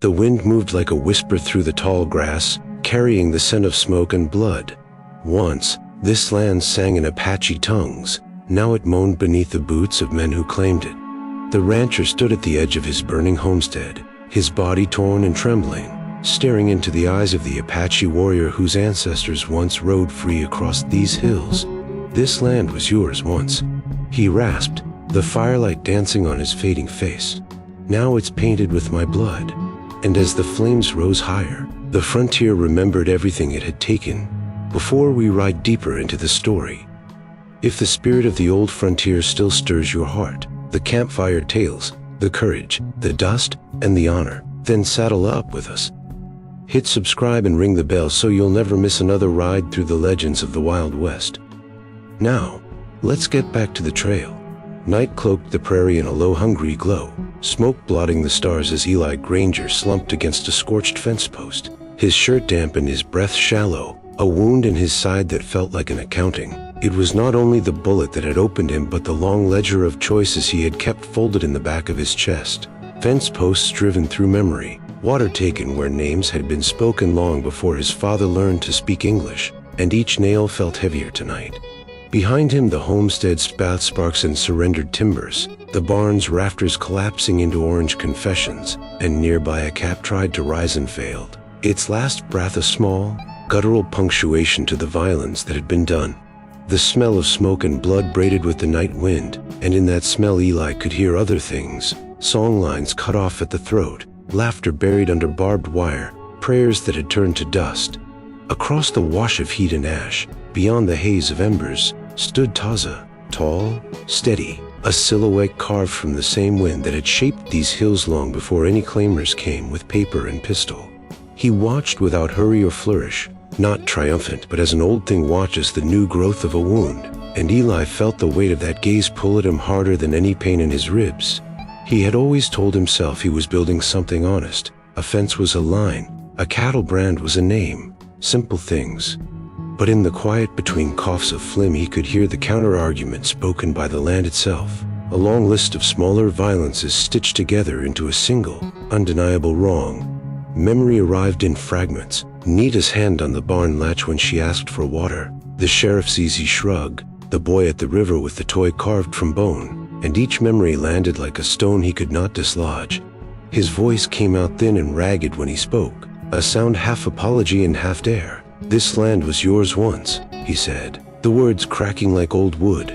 The wind moved like a whisper through the tall grass, carrying the scent of smoke and blood. Once, this land sang in Apache tongues. Now it moaned beneath the boots of men who claimed it. The rancher stood at the edge of his burning homestead, his body torn and trembling, staring into the eyes of the Apache warrior whose ancestors once rode free across these hills. "This land was yours once," he rasped, the firelight dancing on his fading face. "Now it's painted with my blood." And as the flames rose higher, the frontier remembered everything it had taken. Before we ride deeper into the story, if the spirit of the old frontier still stirs your heart, the campfire tales, the courage, the dust, and the honor, then saddle up with us. Hit subscribe and ring the bell so you'll never miss another ride through the legends of the Wild West. Now, let's get back to the trail. Night cloaked the prairie in a low, hungry glow, smoke blotting the stars as Eli Granger slumped against a scorched fence post, his shirt damp and his breath shallow, a wound in his side that felt like an accounting. It was not only the bullet that had opened him but the long ledger of choices he had kept folded in the back of his chest. Fence posts driven through memory, water taken where names had been spoken long before his father learned to speak English, and each nail felt heavier tonight. Behind him the homestead's bath sparks and surrendered timbers, the barn's rafters collapsing into orange confessions, and nearby a cat tried to rise and failed, its last breath a small, guttural punctuation to the violence that had been done. The smell of smoke and blood braided with the night wind, and in that smell Eli could hear other things, song lines cut off at the throat, laughter buried under barbed wire, prayers that had turned to dust. Across the wash of heat and ash, beyond the haze of embers, stood Taza, tall, steady, a silhouette carved from the same wind that had shaped these hills long before any claimers came with paper and pistol. He watched without hurry or flourish, not triumphant but as an old thing watches the new growth of a wound, and Eli felt the weight of that gaze pull at him harder than any pain in his ribs. He had always told himself he was building something honest. A fence was a line, a cattle brand was a name, simple things. But in the quiet between coughs of phlegm he could hear the counter-argument spoken by the land itself, a long list of smaller violences stitched together into a single, undeniable wrong. Memory arrived in fragments, Nita's hand on the barn latch when she asked for water, the sheriff's easy shrug, the boy at the river with the toy carved from bone, and each memory landed like a stone he could not dislodge. His voice came out thin and ragged when he spoke, a sound half apology and half dare. "This land was yours once," he said, the words cracking like old wood.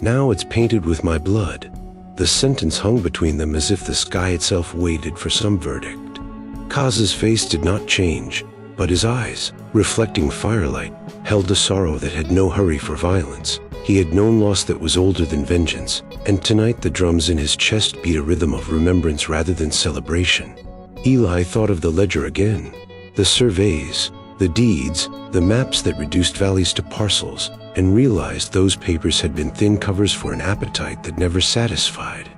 "Now it's painted with my blood." The sentence hung between them as if the sky itself waited for some verdict. Kaz's face did not change, but his eyes, reflecting firelight, held a sorrow that had no hurry for violence. He had known loss that was older than vengeance, and tonight the drums in his chest beat a rhythm of remembrance rather than celebration. Eli thought of the ledger again, the surveys, the deeds, the maps that reduced valleys to parcels, and realized those papers had been thin covers for an appetite that never satisfied.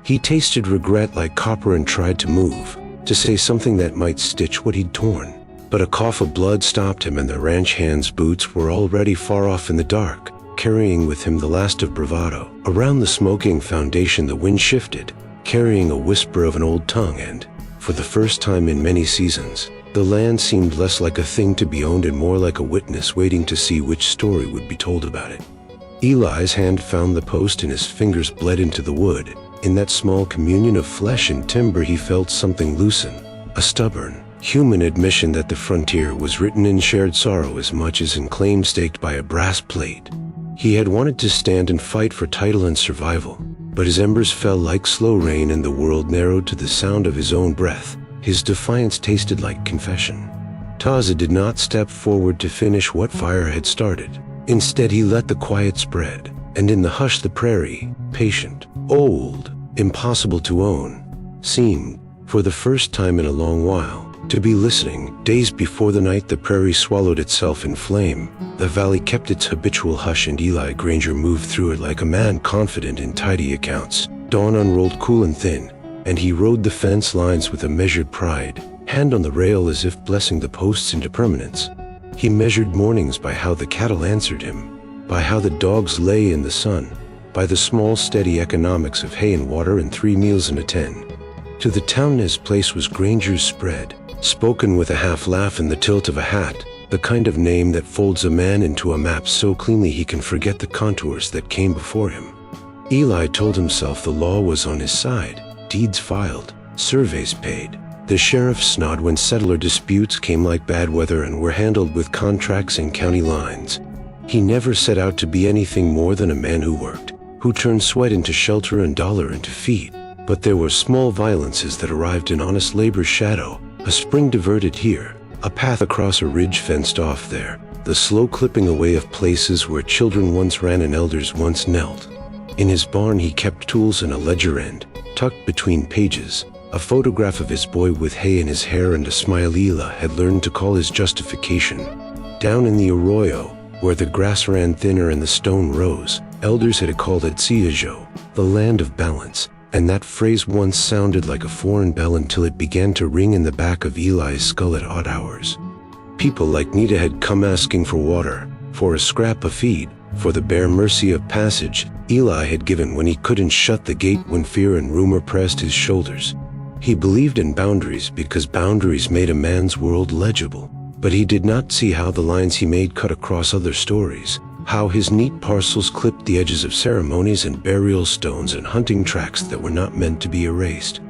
He tasted regret like copper and tried to move, to say something that might stitch what he'd torn. But a cough of blood stopped him, and the ranch hand's boots were already far off in the dark, carrying with him the last of bravado. Around the smoking foundation the wind shifted, carrying a whisper of an old tongue, and, for the first time in many seasons, the land seemed less like a thing to be owned and more like a witness waiting to see which story would be told about it. Eli's hand found the post and his fingers bled into the wood. In that small communion of flesh and timber he felt something loosen, a stubborn, human admission that the frontier was written in shared sorrow as much as in claim staked by a brass plate. He had wanted to stand and fight for title and survival, but his embers fell like slow rain and the world narrowed to the sound of his own breath. His defiance tasted like confession. Taza did not step forward to finish what fire had started. Instead he let the quiet spread, and in the hush the prairie, patient, old, impossible to own, seemed, for the first time in a long while, to be listening. Days before the night the prairie swallowed itself in flame. The valley kept its habitual hush and Eli Granger moved through it like a man confident in tidy accounts. Dawn unrolled cool and thin, and he rode the fence lines with a measured pride, hand on the rail as if blessing the posts into permanence. He measured mornings by how the cattle answered him, by how the dogs lay in the sun, by the small steady economics of hay and water and 3 meals in a 10. To the town his place was Granger's Spread, spoken with a half laugh and the tilt of a hat, the kind of name that folds a man into a map so cleanly he can forget the contours that came before him. Eli told himself the law was on his side, deeds filed, surveys paid. The sheriff's nod when settler disputes came like bad weather and were handled with contracts and county lines. He never set out to be anything more than a man who worked, who turned sweat into shelter and dollar into feed. But there were small violences that arrived in honest labor's shadow, a spring diverted here, a path across a ridge fenced off there, the slow clipping away of places where children once ran and elders once knelt. In his barn he kept tools and a ledger end, tucked between pages, a photograph of his boy with hay in his hair and a smile Eli had learned to call his justification. Down in the arroyo, where the grass ran thinner and the stone rose, elders had called it Ciajo, the land of balance, and that phrase once sounded like a foreign bell until it began to ring in the back of Eli's skull at odd hours. People like Nita had come asking for water, for a scrap of feed, for the bare mercy of passage Eli had given when he couldn't shut the gate when fear and rumor pressed his shoulders. He believed in boundaries because boundaries made a man's world legible, but he did not see how the lines he made cut across other stories, how his neat parcels clipped the edges of ceremonies and burial stones and hunting tracks that were not meant to be erased.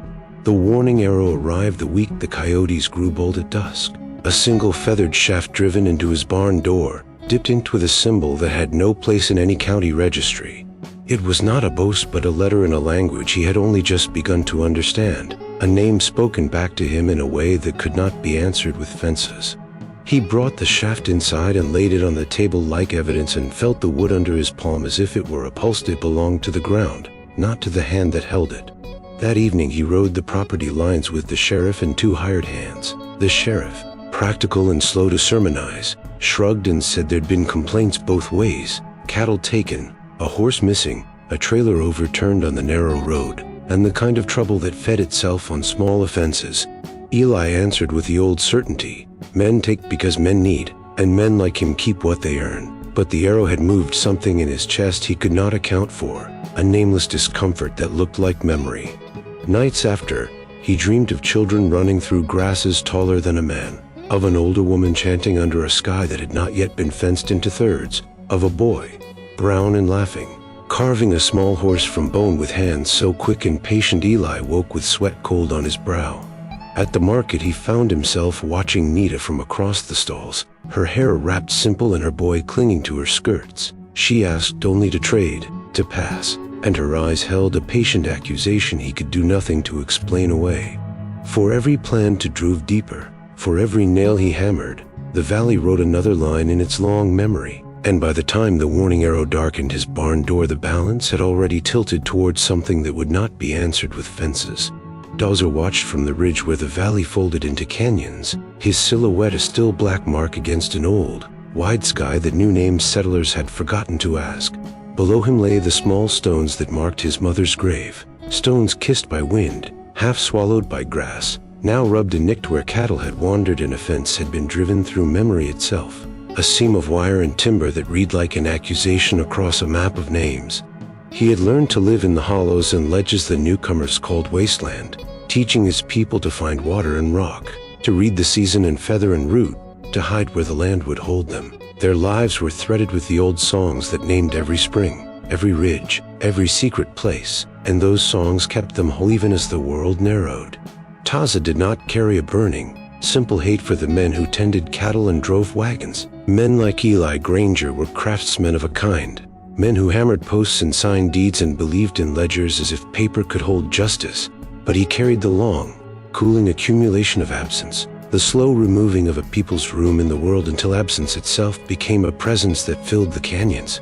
The warning arrow arrived the week the coyotes grew bold at dusk. A single feathered shaft driven into his barn door, dipped inked with a symbol that had no place in any county registry. It was not a boast but a letter in a language he had only just begun to understand, a name spoken back to him in a way that could not be answered with fences. He brought the shaft inside and laid it on the table like evidence and felt the wood under his palm as if it were a pulse that belonged to the ground, not to the hand that held it. That evening he rode the property lines with the sheriff and 2 hired hands. The sheriff, practical and slow to sermonize, shrugged and said there'd been complaints both ways, cattle taken, a horse missing, a trailer overturned on the narrow road, and the kind of trouble that fed itself on small offenses. Eli answered with the old certainty, men take because men need, and men like him keep what they earn. But the arrow had moved something in his chest he could not account for, a nameless discomfort that looked like memory. Nights after, he dreamed of children running through grasses taller than a man, of an older woman chanting under a sky that had not yet been fenced into thirds, of a boy, brown and laughing, carving a small horse from bone with hands so quick and patient Eli woke with sweat cold on his brow. At the market he found himself watching Nita from across the stalls, her hair wrapped simple and her boy clinging to her skirts. She asked only to trade, to pass, and her eyes held a patient accusation he could do nothing to explain away. For every plan to drive deeper, for every nail he hammered, the valley wrote another line in its long memory, and by the time the warning arrow darkened his barn door the balance had already tilted towards something that would not be answered with fences. Dawser watched from the ridge where the valley folded into canyons, his silhouette a still black mark against an old, wide sky that new-named settlers had forgotten to ask. Below him lay the small stones that marked his mother's grave, stones kissed by wind, half swallowed by grass, now rubbed and nicked where cattle had wandered and a fence had been driven through memory itself, a seam of wire and timber that read like an accusation across a map of names. He had learned to live in the hollows and ledges the newcomers called wasteland, teaching his people to find water and rock, to read the season and feather and root, to hide where the land would hold them. Their lives were threaded with the old songs that named every spring, every ridge, every secret place, and those songs kept them whole even as the world narrowed. Taza did not carry a burning, simple hate for the men who tended cattle and drove wagons. Men like Eli Granger were craftsmen of a kind, men who hammered posts and signed deeds and believed in ledgers as if paper could hold justice. But he carried the long, cooling accumulation of absence, the slow removing of a people's room in the world until absence itself became a presence that filled the canyons.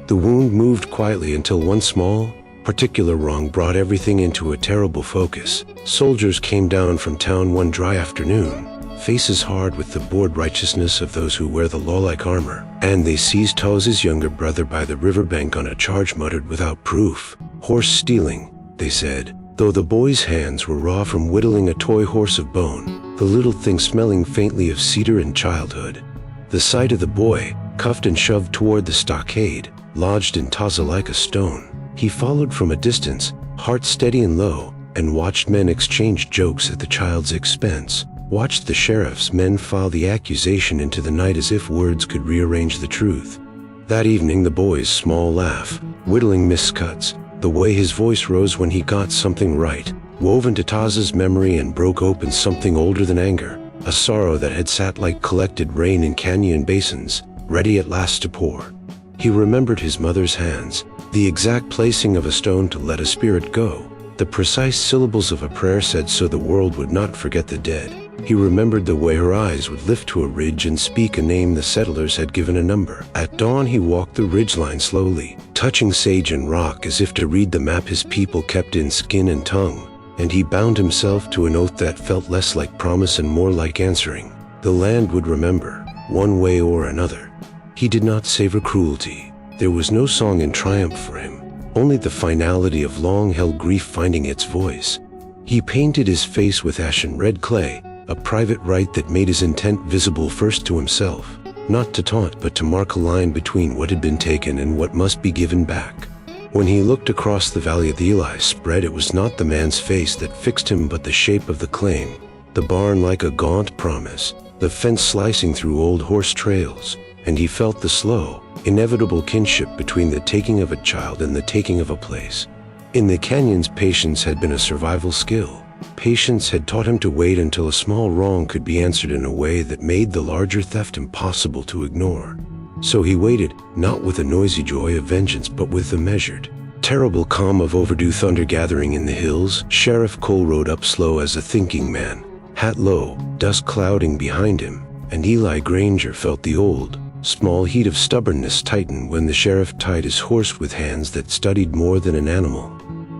The wound moved quietly until one small, particular wrong brought everything into a terrible focus. Soldiers came down from town one dry afternoon, faces hard with the bored righteousness of those who wear the law-like armor, and they seized Toz's younger brother by the riverbank on a charge muttered without proof. Horse stealing, they said, though the boy's hands were raw from whittling a toy horse of bone, the little thing smelling faintly of cedar and childhood. The sight of the boy, cuffed and shoved toward the stockade, lodged in Taza like a stone. He followed from a distance, heart steady and low, and watched men exchange jokes at the child's expense, watched the sheriff's men file the accusation into the night as if words could rearrange the truth. That evening the boy's small laugh, whittling miscuts, the way his voice rose when he got something right, wove into Taz's memory and broke open something older than anger, a sorrow that had sat like collected rain in canyon basins, ready at last to pour. He remembered his mother's hands, the exact placing of a stone to let a spirit go, the precise syllables of a prayer said so the world would not forget the dead. He remembered the way her eyes would lift to a ridge and speak a name the settlers had given a number. At dawn he walked the ridgeline slowly, touching sage and rock as if to read the map his people kept in skin and tongue, and he bound himself to an oath that felt less like promise and more like answering. The land would remember, one way or another. He did not savor cruelty. There was no song in triumph for him, only the finality of long-held grief finding its voice. He painted his face with ashen red clay, a private rite that made his intent visible first to himself, not to taunt but to mark a line between what had been taken and what must be given back. When he looked across the valley at the Eli spread, it was not the man's face that fixed him but the shape of the claim, the barn like a gaunt promise, the fence slicing through old horse trails, and he felt the slow, inevitable kinship between the taking of a child and the taking of a place. In the canyons, patience had been a survival skill. Patience had taught him to wait until a small wrong could be answered in a way that made the larger theft impossible to ignore. So he waited, not with the noisy joy of vengeance but with the measured, terrible calm of overdue thunder gathering in the hills. Sheriff Cole rode up slow as a thinking man, hat low, dust clouding behind him, and Eli Granger felt the old, small heat of stubbornness tighten when the sheriff tied his horse with hands that studied more than an animal.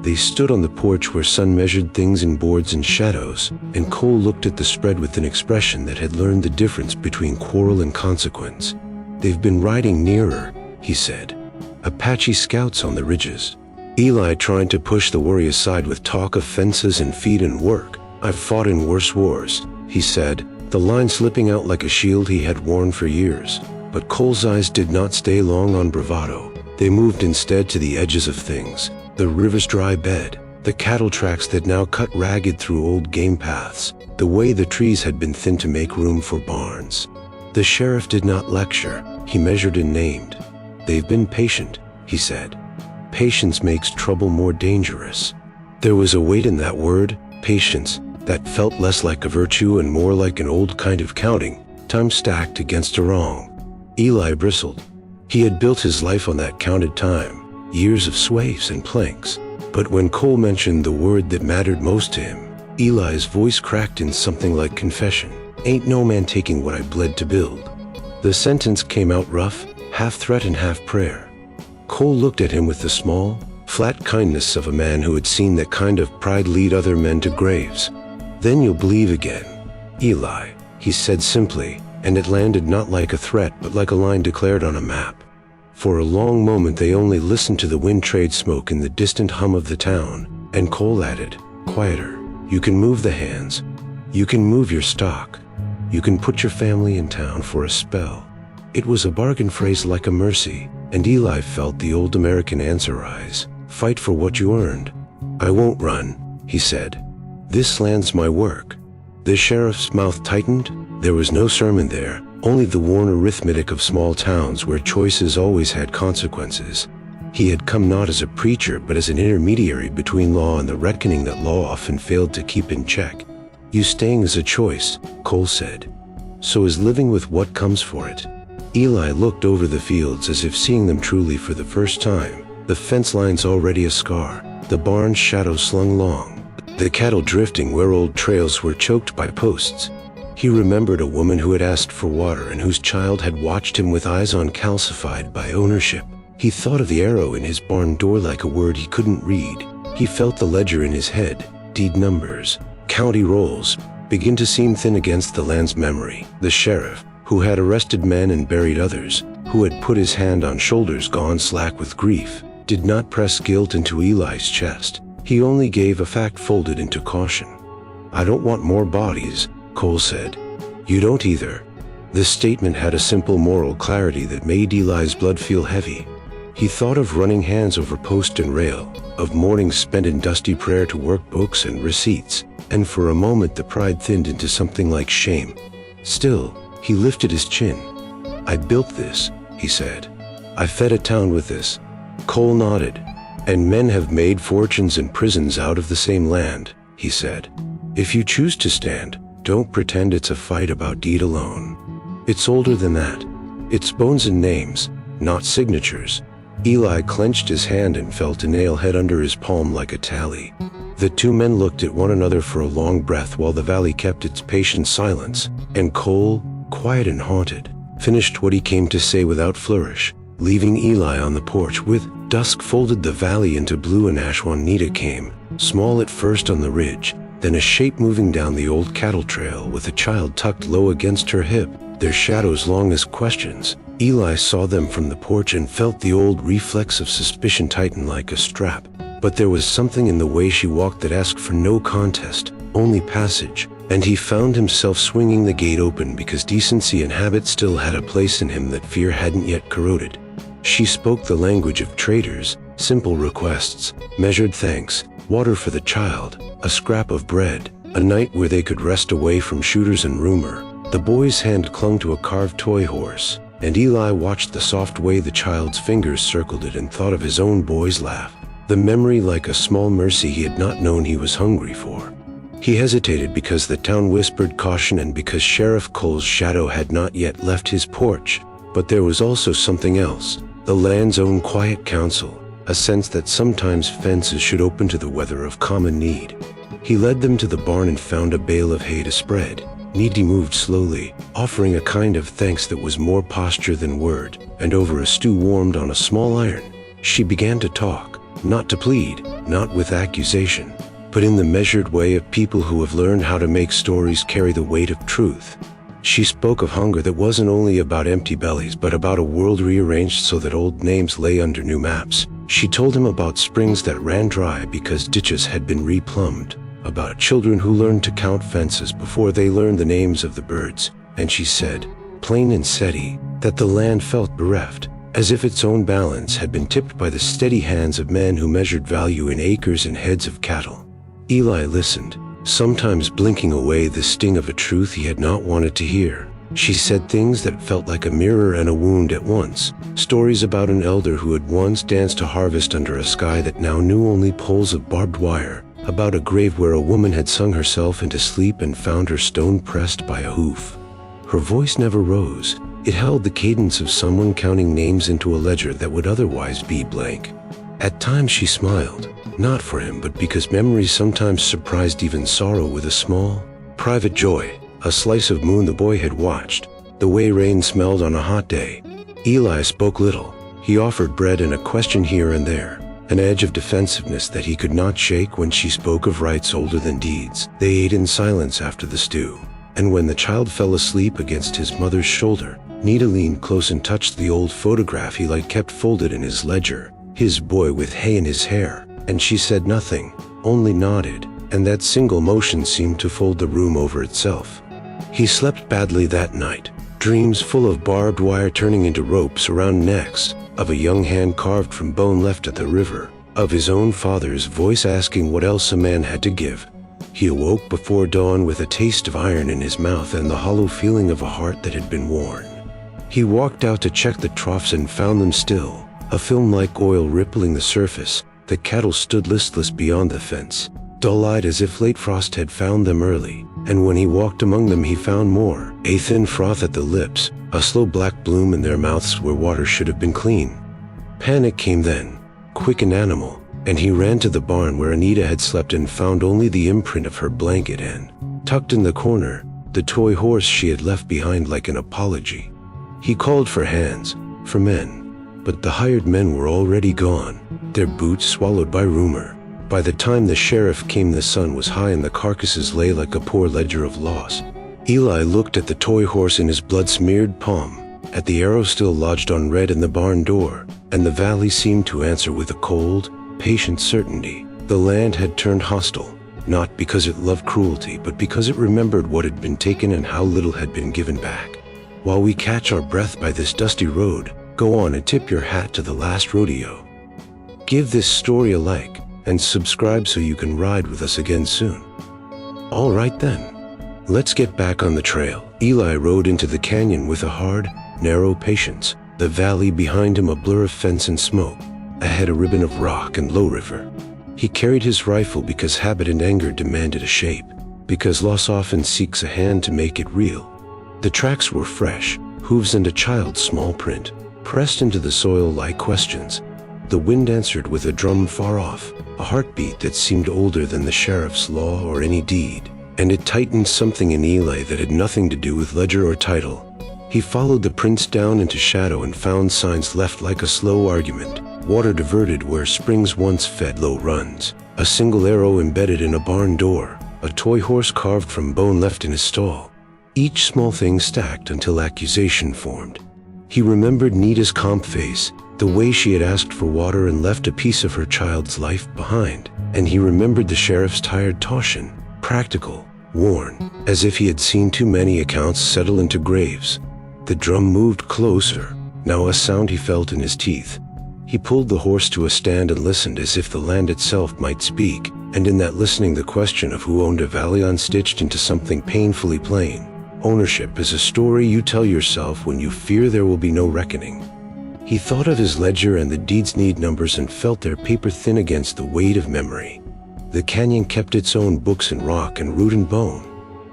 They stood on the porch where sun measured things in boards and shadows, and Cole looked at the spread with an expression that had learned the difference between quarrel and consequence. "They've been riding nearer," he said. "Apache scouts on the ridges." Eli tried to push the worry aside with talk of fences and feed and work. "I've fought in worse wars," he said, the line slipping out like a shield he had worn for years. But Cole's eyes did not stay long on bravado. They moved instead to the edges of things, the river's dry bed, the cattle tracks that now cut ragged through old game paths, the way the trees had been thinned to make room for barns. The sheriff did not lecture, he measured and named. "They've been patient," he said. "Patience makes trouble more dangerous." There was a weight in that word, patience, that felt less like a virtue and more like an old kind of counting, time stacked against a wrong. Eli bristled. He had built his life on that counted time, years of swaths and planks. But when Cole mentioned the word that mattered most to him, Eli's voice cracked in something like confession. "Ain't no man taking what I bled to build." The sentence came out rough, half threat and half prayer. Cole looked at him with the small, flat kindness of a man who had seen that kind of pride lead other men to graves. "Then you'll believe again, Eli," he said simply, and it landed not like a threat but like a line declared on a map. For a long moment they only listened to the wind trade smoke in the distant hum of the town, and Cole added, quieter, "You can move the hands. You can move your stock. You can put your family in town for a spell." It was a bargain phrase like a mercy, and Eli felt the old American answer rise, "Fight for what you earned." "I won't run," he said. "This land's my work." The sheriff's mouth tightened. There was no sermon there, only the worn arithmetic of small towns where choices always had consequences. He had come not as a preacher but as an intermediary between law and the reckoning that law often failed to keep in check. "You staying is a choice," Cole said. "So is living with what comes for it." Eli looked over the fields as if seeing them truly for the first time, the fence lines already a scar, the barn's shadow slung long, the cattle drifting where old trails were choked by posts. He remembered a woman who had asked for water and whose child had watched him with eyes uncalcified by ownership. He thought of the arrow in his barn door like a word he couldn't read. He felt the ledger in his head, deed numbers, county rolls, begin to seem thin against the land's memory. The sheriff, who had arrested men and buried others, who had put his hand on shoulders gone slack with grief, did not press guilt into Eli's chest. He only gave a fact folded into caution. "I don't want more bodies," Cole said. "You don't either." This statement had a simple moral clarity that made Eli's blood feel heavy. He thought of running hands over post and rail, of mornings spent in dusty prayer to workbooks and receipts, and for a moment the pride thinned into something like shame. Still, he lifted his chin. "I built this," he said. "I fed a town with this." Cole nodded. "And men have made fortunes and prisons out of the same land," he said. "If you choose to stand, don't pretend it's a fight about deed alone. It's older than that. It's bones and names, not signatures." Eli clenched his hand and felt a nail head under his palm like a tally. The two men looked at one another for a long breath while the valley kept its patient silence, and Cole, quiet and haunted, finished what he came to say without flourish, leaving Eli on the porch with dusk folded the valley into blue and ash. Juanita came, small at first on the ridge, then a shape moving down the old cattle trail with a child tucked low against her hip, their shadows long as questions. Eli saw them from the porch and felt the old reflex of suspicion tighten like a strap. But there was something in the way she walked that asked for no contest, only passage, and he found himself swinging the gate open because decency and habit still had a place in him that fear hadn't yet corroded. She spoke the language of traders, simple requests, measured thanks, water for the child, a scrap of bread, a night where they could rest away from shooters and rumor. The boy's hand clung to a carved toy horse, and Eli watched the soft way the child's fingers circled it and thought of his own boy's laugh, the memory like a small mercy he had not known he was hungry for. He hesitated because the town whispered caution and because Sheriff Cole's shadow had not yet left his porch, but there was also something else, the land's own quiet counsel, a sense that sometimes fences should open to the weather of common need. He led them to the barn and found a bale of hay to spread. Needy moved slowly, offering a kind of thanks that was more posture than word, and over a stew warmed on a small iron, she began to talk, not to plead, not with accusation, but in the measured way of people who have learned how to make stories carry the weight of truth. She spoke of hunger that wasn't only about empty bellies but about a world rearranged so that old names lay under new maps. She told him about springs that ran dry because ditches had been replumbed, about children who learned to count fences before they learned the names of the birds, and she said, plain and steady, that the land felt bereft, as if its own balance had been tipped by the steady hands of men who measured value in acres and heads of cattle. Eli listened, sometimes blinking away the sting of a truth he had not wanted to hear. She said things that felt like a mirror and a wound at once, stories about an elder who had once danced a harvest under a sky that now knew only poles of barbed wire, about a grave where a woman had sung herself into sleep and found her stone pressed by a hoof. Her voice never rose. It held the cadence of someone counting names into a ledger that would otherwise be blank. At times she smiled, not for him but because memory sometimes surprised even sorrow with a small, private joy, a slice of moon the boy had watched, the way rain smelled on a hot day. Eli spoke little. He offered bread and a question here and there, an edge of defensiveness that he could not shake when she spoke of rights older than deeds. They ate in silence after the stew, and when the child fell asleep against his mother's shoulder, Nita leaned close and touched the old photograph Eli kept folded in his ledger, his boy with hay in his hair, and she said nothing, only nodded, and that single motion seemed to fold the room over itself. He slept badly that night, dreams full of barbed wire turning into ropes around necks, of a young hand carved from bone left at the river, of his own father's voice asking what else a man had to give. He awoke before dawn with a taste of iron in his mouth and the hollow feeling of a heart that had been worn. He walked out to check the troughs and found them still, a film-like oil rippling the surface. The cattle stood listless beyond the fence, dull-eyed as if late frost had found them early, and when he walked among them he found more, a thin froth at the lips, a slow black bloom in their mouths where water should have been clean. Panic came then, quick and animal, and he ran to the barn where Anita had slept and found only the imprint of her blanket and, tucked in the corner, the toy horse she had left behind like an apology. He called for hands, for men, but the hired men were already gone, their boots swallowed by rumor. By the time the sheriff came the sun was high and the carcasses lay like a poor ledger of loss. Eli looked at the toy horse in his blood-smeared palm, at the arrow still lodged on red in the barn door, and the valley seemed to answer with a cold, patient certainty. The land had turned hostile, not because it loved cruelty, but because it remembered what had been taken and how little had been given back. While we catch our breath by this dusty road, go on and tip your hat to the last rodeo. Give this story a like, and subscribe so you can ride with us again soon. All right then. Let's get back on the trail. Eli rode into the canyon with a hard, narrow patience. The valley behind him a blur of fence and smoke. Ahead a ribbon of rock and low river. He carried his rifle because habit and anger demanded a shape. Because loss often seeks a hand to make it real. The tracks were fresh, hooves and a child's small print, pressed into the soil like questions. The wind answered with a drum far off, a heartbeat that seemed older than the sheriff's law or any deed. And it tightened something in Eli that had nothing to do with ledger or title. He followed the prints down into shadow and found signs left like a slow argument. Water diverted where springs once fed low runs. A single arrow embedded in a barn door. A toy horse carved from bone left in his stall. Each small thing stacked until accusation formed. He remembered Nita's calm face, the way she had asked for water and left a piece of her child's life behind. And he remembered the sheriff's tired caution, practical, worn, as if he had seen too many accounts settle into graves. The drum moved closer, now a sound he felt in his teeth. He pulled the horse to a stand and listened as if the land itself might speak, and in that listening the question of who owned a valley unstitched into something painfully plain. Ownership is a story you tell yourself when you fear there will be no reckoning. He thought of his ledger and the deeds need numbers and felt their paper thin against the weight of memory. The canyon kept its own books in rock and root and bone.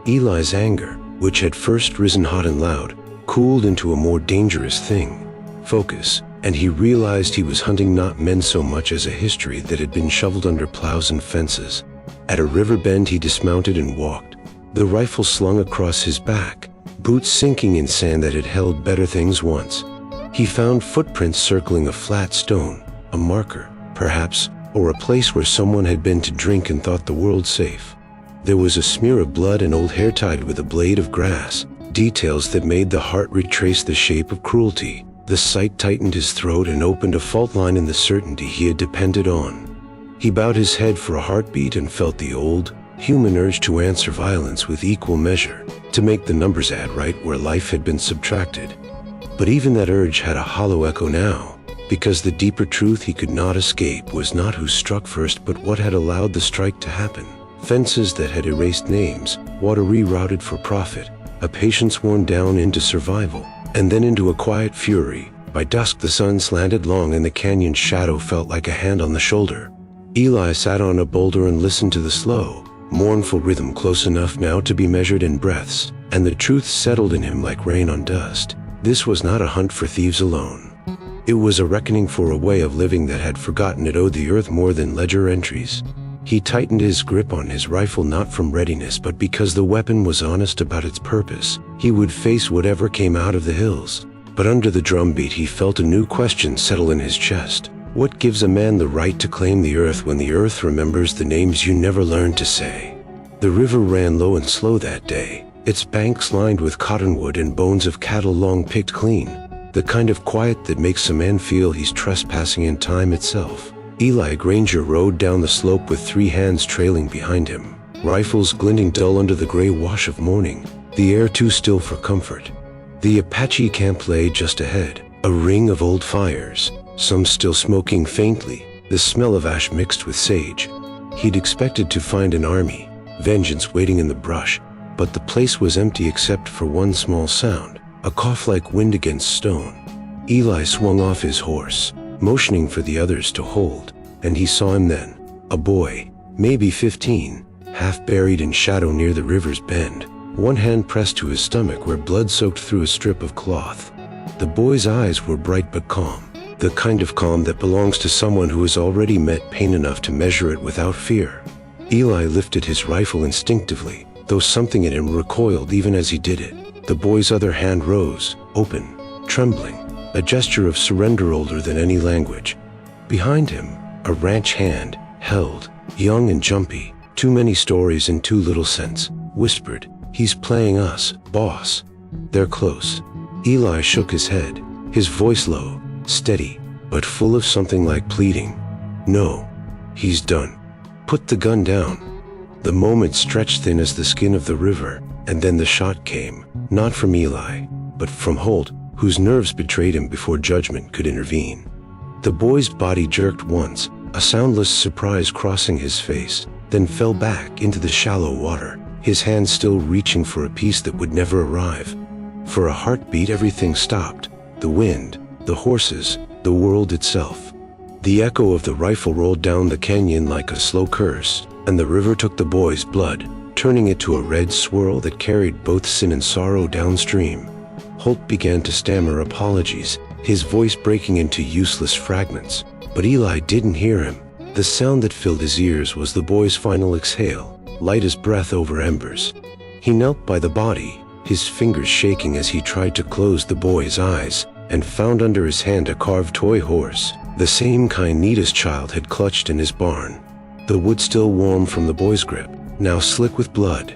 Eli's anger, which had first risen hot and loud, cooled into a more dangerous thing, focus, and he realized he was hunting not men so much as a history that had been shoveled under plows and fences. At a river bend he dismounted and walked, the rifle slung across his back, boots sinking in sand that had held better things once. He found footprints circling a flat stone, a marker, perhaps, or a place where someone had been to drink and thought the world safe. There was a smear of blood and old hair tied with a blade of grass, details that made the heart retrace the shape of cruelty. The sight tightened his throat and opened a fault line in the certainty he had depended on. He bowed his head for a heartbeat and felt the old, human urge to answer violence with equal measure, to make the numbers add right where life had been subtracted. But even that urge had a hollow echo now, because the deeper truth he could not escape was not who struck first but what had allowed the strike to happen. Fences that had erased names, water rerouted for profit, a patience worn down into survival, and then into a quiet fury. By dusk the sun slanted long and the canyon's shadow felt like a hand on the shoulder. Eli sat on a boulder and listened to the slow, mournful rhythm close enough now to be measured in breaths, and the truth settled in him like rain on dust. This was not a hunt for thieves alone. It was a reckoning for a way of living that had forgotten it owed the earth more than ledger entries. He tightened his grip on his rifle not from readiness but because the weapon was honest about its purpose. He would face whatever came out of the hills. But under the drumbeat he felt a new question settle in his chest. What gives a man the right to claim the earth when the earth remembers the names you never learned to say? The river ran low and slow that day, its banks lined with cottonwood and bones of cattle long picked clean, the kind of quiet that makes a man feel he's trespassing in time itself. Eli Granger rode down the slope with 3 hands trailing behind him, rifles glinting dull under the gray wash of morning, the air too still for comfort. The Apache camp lay just ahead, a ring of old fires, some still smoking faintly, the smell of ash mixed with sage. He'd expected to find an army, vengeance waiting in the brush, but the place was empty except for one small sound, a cough like wind against stone. Eli swung off his horse, motioning for the others to hold, and he saw him then, a boy, maybe 15, half buried in shadow near the river's bend, one hand pressed to his stomach where blood soaked through a strip of cloth. The boy's eyes were bright but calm, the kind of calm that belongs to someone who has already met pain enough to measure it without fear. Eli lifted his rifle instinctively, though something in him recoiled even as he did it. The boy's other hand rose, open, trembling, a gesture of surrender older than any language. Behind him, a ranch hand, held, young and jumpy, too many stories and too little sense, whispered, "He's playing us, boss." "They're close." Eli shook his head, his voice low, steady, but full of something like pleading. "No, he's done. Put the gun down." The moment stretched thin as the skin of the river, and then the shot came, not from Eli, but from Holt, whose nerves betrayed him before judgment could intervene. The boy's body jerked once, a soundless surprise crossing his face, then fell back into the shallow water, his hand still reaching for a piece that would never arrive. For a heartbeat, everything stopped. The wind, the horses, the world itself. The echo of the rifle rolled down the canyon like a slow curse, and the river took the boy's blood, turning it to a red swirl that carried both sin and sorrow downstream. Holt began to stammer apologies, his voice breaking into useless fragments. But Eli didn't hear him. The sound that filled his ears was the boy's final exhale, light as breath over embers. He knelt by the body, his fingers shaking as he tried to close the boy's eyes, and found under his hand a carved toy horse, the same kind Nita's child had clutched in his barn. The wood still warm from the boy's grip, now slick with blood.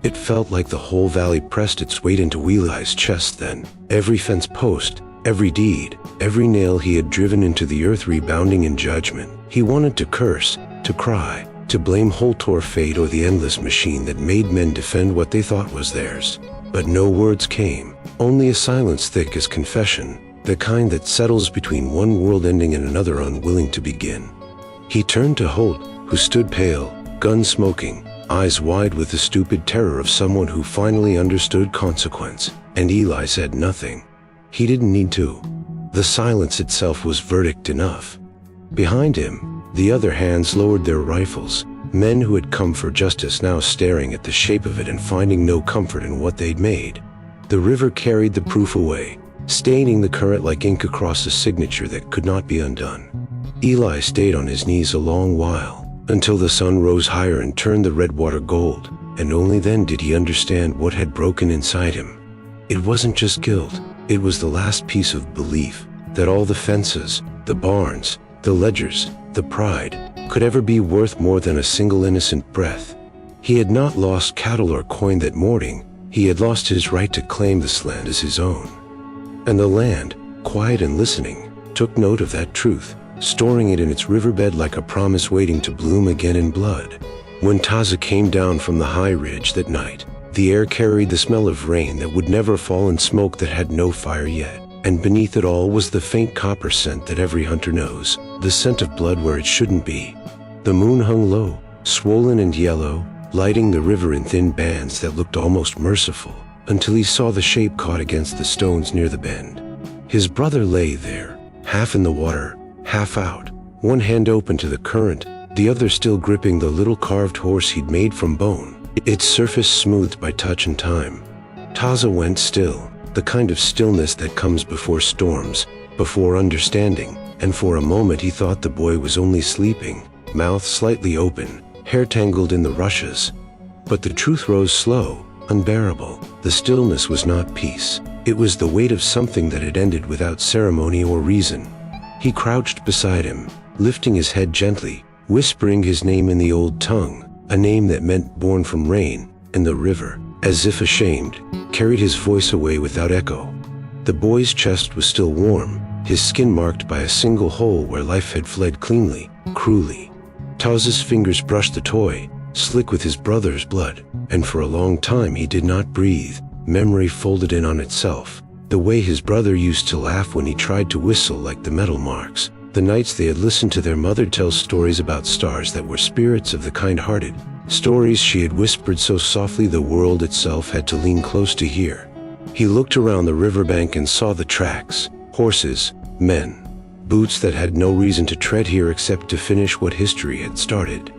It felt like the whole valley pressed its weight into Eli's chest then, every fence post, every deed, every nail he had driven into the earth rebounding in judgment. He wanted to curse, to cry, to blame Holt or fate or the endless machine that made men defend what they thought was theirs. But no words came, only a silence thick as confession, the kind that settles between one world ending and another unwilling to begin. He turned to Holt, who stood pale, gun smoking, eyes wide with the stupid terror of someone who finally understood consequence, and Eli said nothing. He didn't need to. The silence itself was verdict enough. Behind him, the other hands lowered their rifles, men who had come for justice now staring at the shape of it and finding no comfort in what they'd made. The river carried the proof away, staining the current like ink across a signature that could not be undone. Eli stayed on his knees a long while, until the sun rose higher and turned the red water gold, and only then did he understand what had broken inside him. It wasn't just guilt, it was the last piece of belief that all the fences, the barns, the ledgers, the pride, could ever be worth more than a single innocent breath. He had not lost cattle or coin that morning, he had lost his right to claim this land as his own. And the land, quiet and listening, took note of that truth, storing it in its riverbed like a promise waiting to bloom again in blood. When Taza came down from the high ridge that night, the air carried the smell of rain that would never fall and smoke that had no fire yet, and beneath it all was the faint copper scent that every hunter knows, the scent of blood where it shouldn't be. The moon hung low, swollen and yellow, lighting the river in thin bands that looked almost merciful, until he saw the shape caught against the stones near the bend. His brother lay there, half in the water, half out, one hand open to the current, the other still gripping the little carved horse he'd made from bone, its surface smoothed by touch and time. Taza went still, the kind of stillness that comes before storms, before understanding, and for a moment he thought the boy was only sleeping, mouth slightly open, hair tangled in the rushes. But the truth rose slow, unbearable. The stillness was not peace. It was the weight of something that had ended without ceremony or reason. He crouched beside him, lifting his head gently, whispering his name in the old tongue, a name that meant born from rain, and the river, as if ashamed, carried his voice away without echo. The boy's chest was still warm, his skin marked by a single hole where life had fled cleanly, cruelly. Taza's fingers brushed the toy, slick with his brother's blood, and for a long time he did not breathe. Memory folded in on itself, the way his brother used to laugh when he tried to whistle like the metal marks, the nights they had listened to their mother tell stories about stars that were spirits of the kind-hearted, stories she had whispered so softly the world itself had to lean close to hear. He looked around the riverbank and saw the tracks, horses, men, boots that had no reason to tread here except to finish what history had started.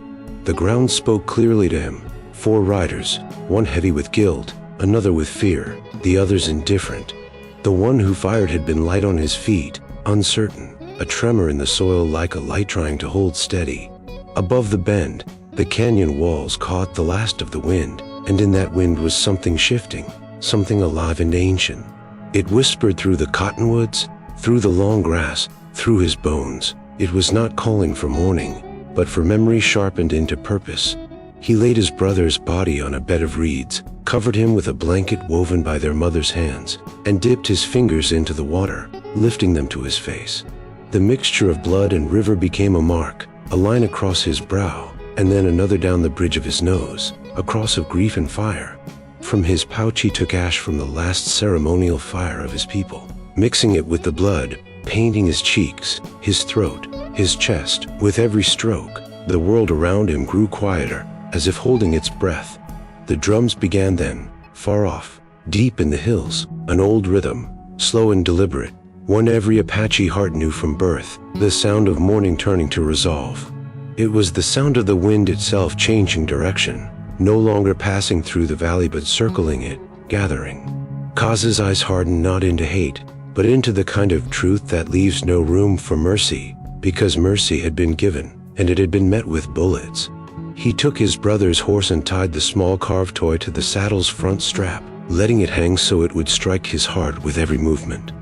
The ground spoke clearly to him, 4 riders, one heavy with guilt, another with fear, the others indifferent. The one who fired had been light on his feet, uncertain, a tremor in the soil like a light trying to hold steady. Above the bend, the canyon walls caught the last of the wind, and in that wind was something shifting, something alive and ancient. It whispered through the cottonwoods, through the long grass, through his bones. It was not calling for morning, but for memory sharpened into purpose. He laid his brother's body on a bed of reeds, covered him with a blanket woven by their mother's hands, and dipped his fingers into the water, lifting them to his face. The mixture of blood and river became a mark, a line across his brow, and then another down the bridge of his nose, a cross of grief and fire. From his pouch he took ash from the last ceremonial fire of his people, mixing it with the blood, painting his cheeks, his throat, his chest. With every stroke, the world around him grew quieter, as if holding its breath. The drums began then, far off, deep in the hills, an old rhythm, slow and deliberate, one every Apache heart knew from birth, the sound of morning turning to resolve. It was the sound of the wind itself changing direction, no longer passing through the valley but circling it, gathering. Kaz's eyes hardened not into hate, but into the kind of truth that leaves no room for mercy, because mercy had been given, and it had been met with bullets. He took his brother's horse and tied the small carved toy to the saddle's front strap, letting it hang so it would strike his heart with every movement.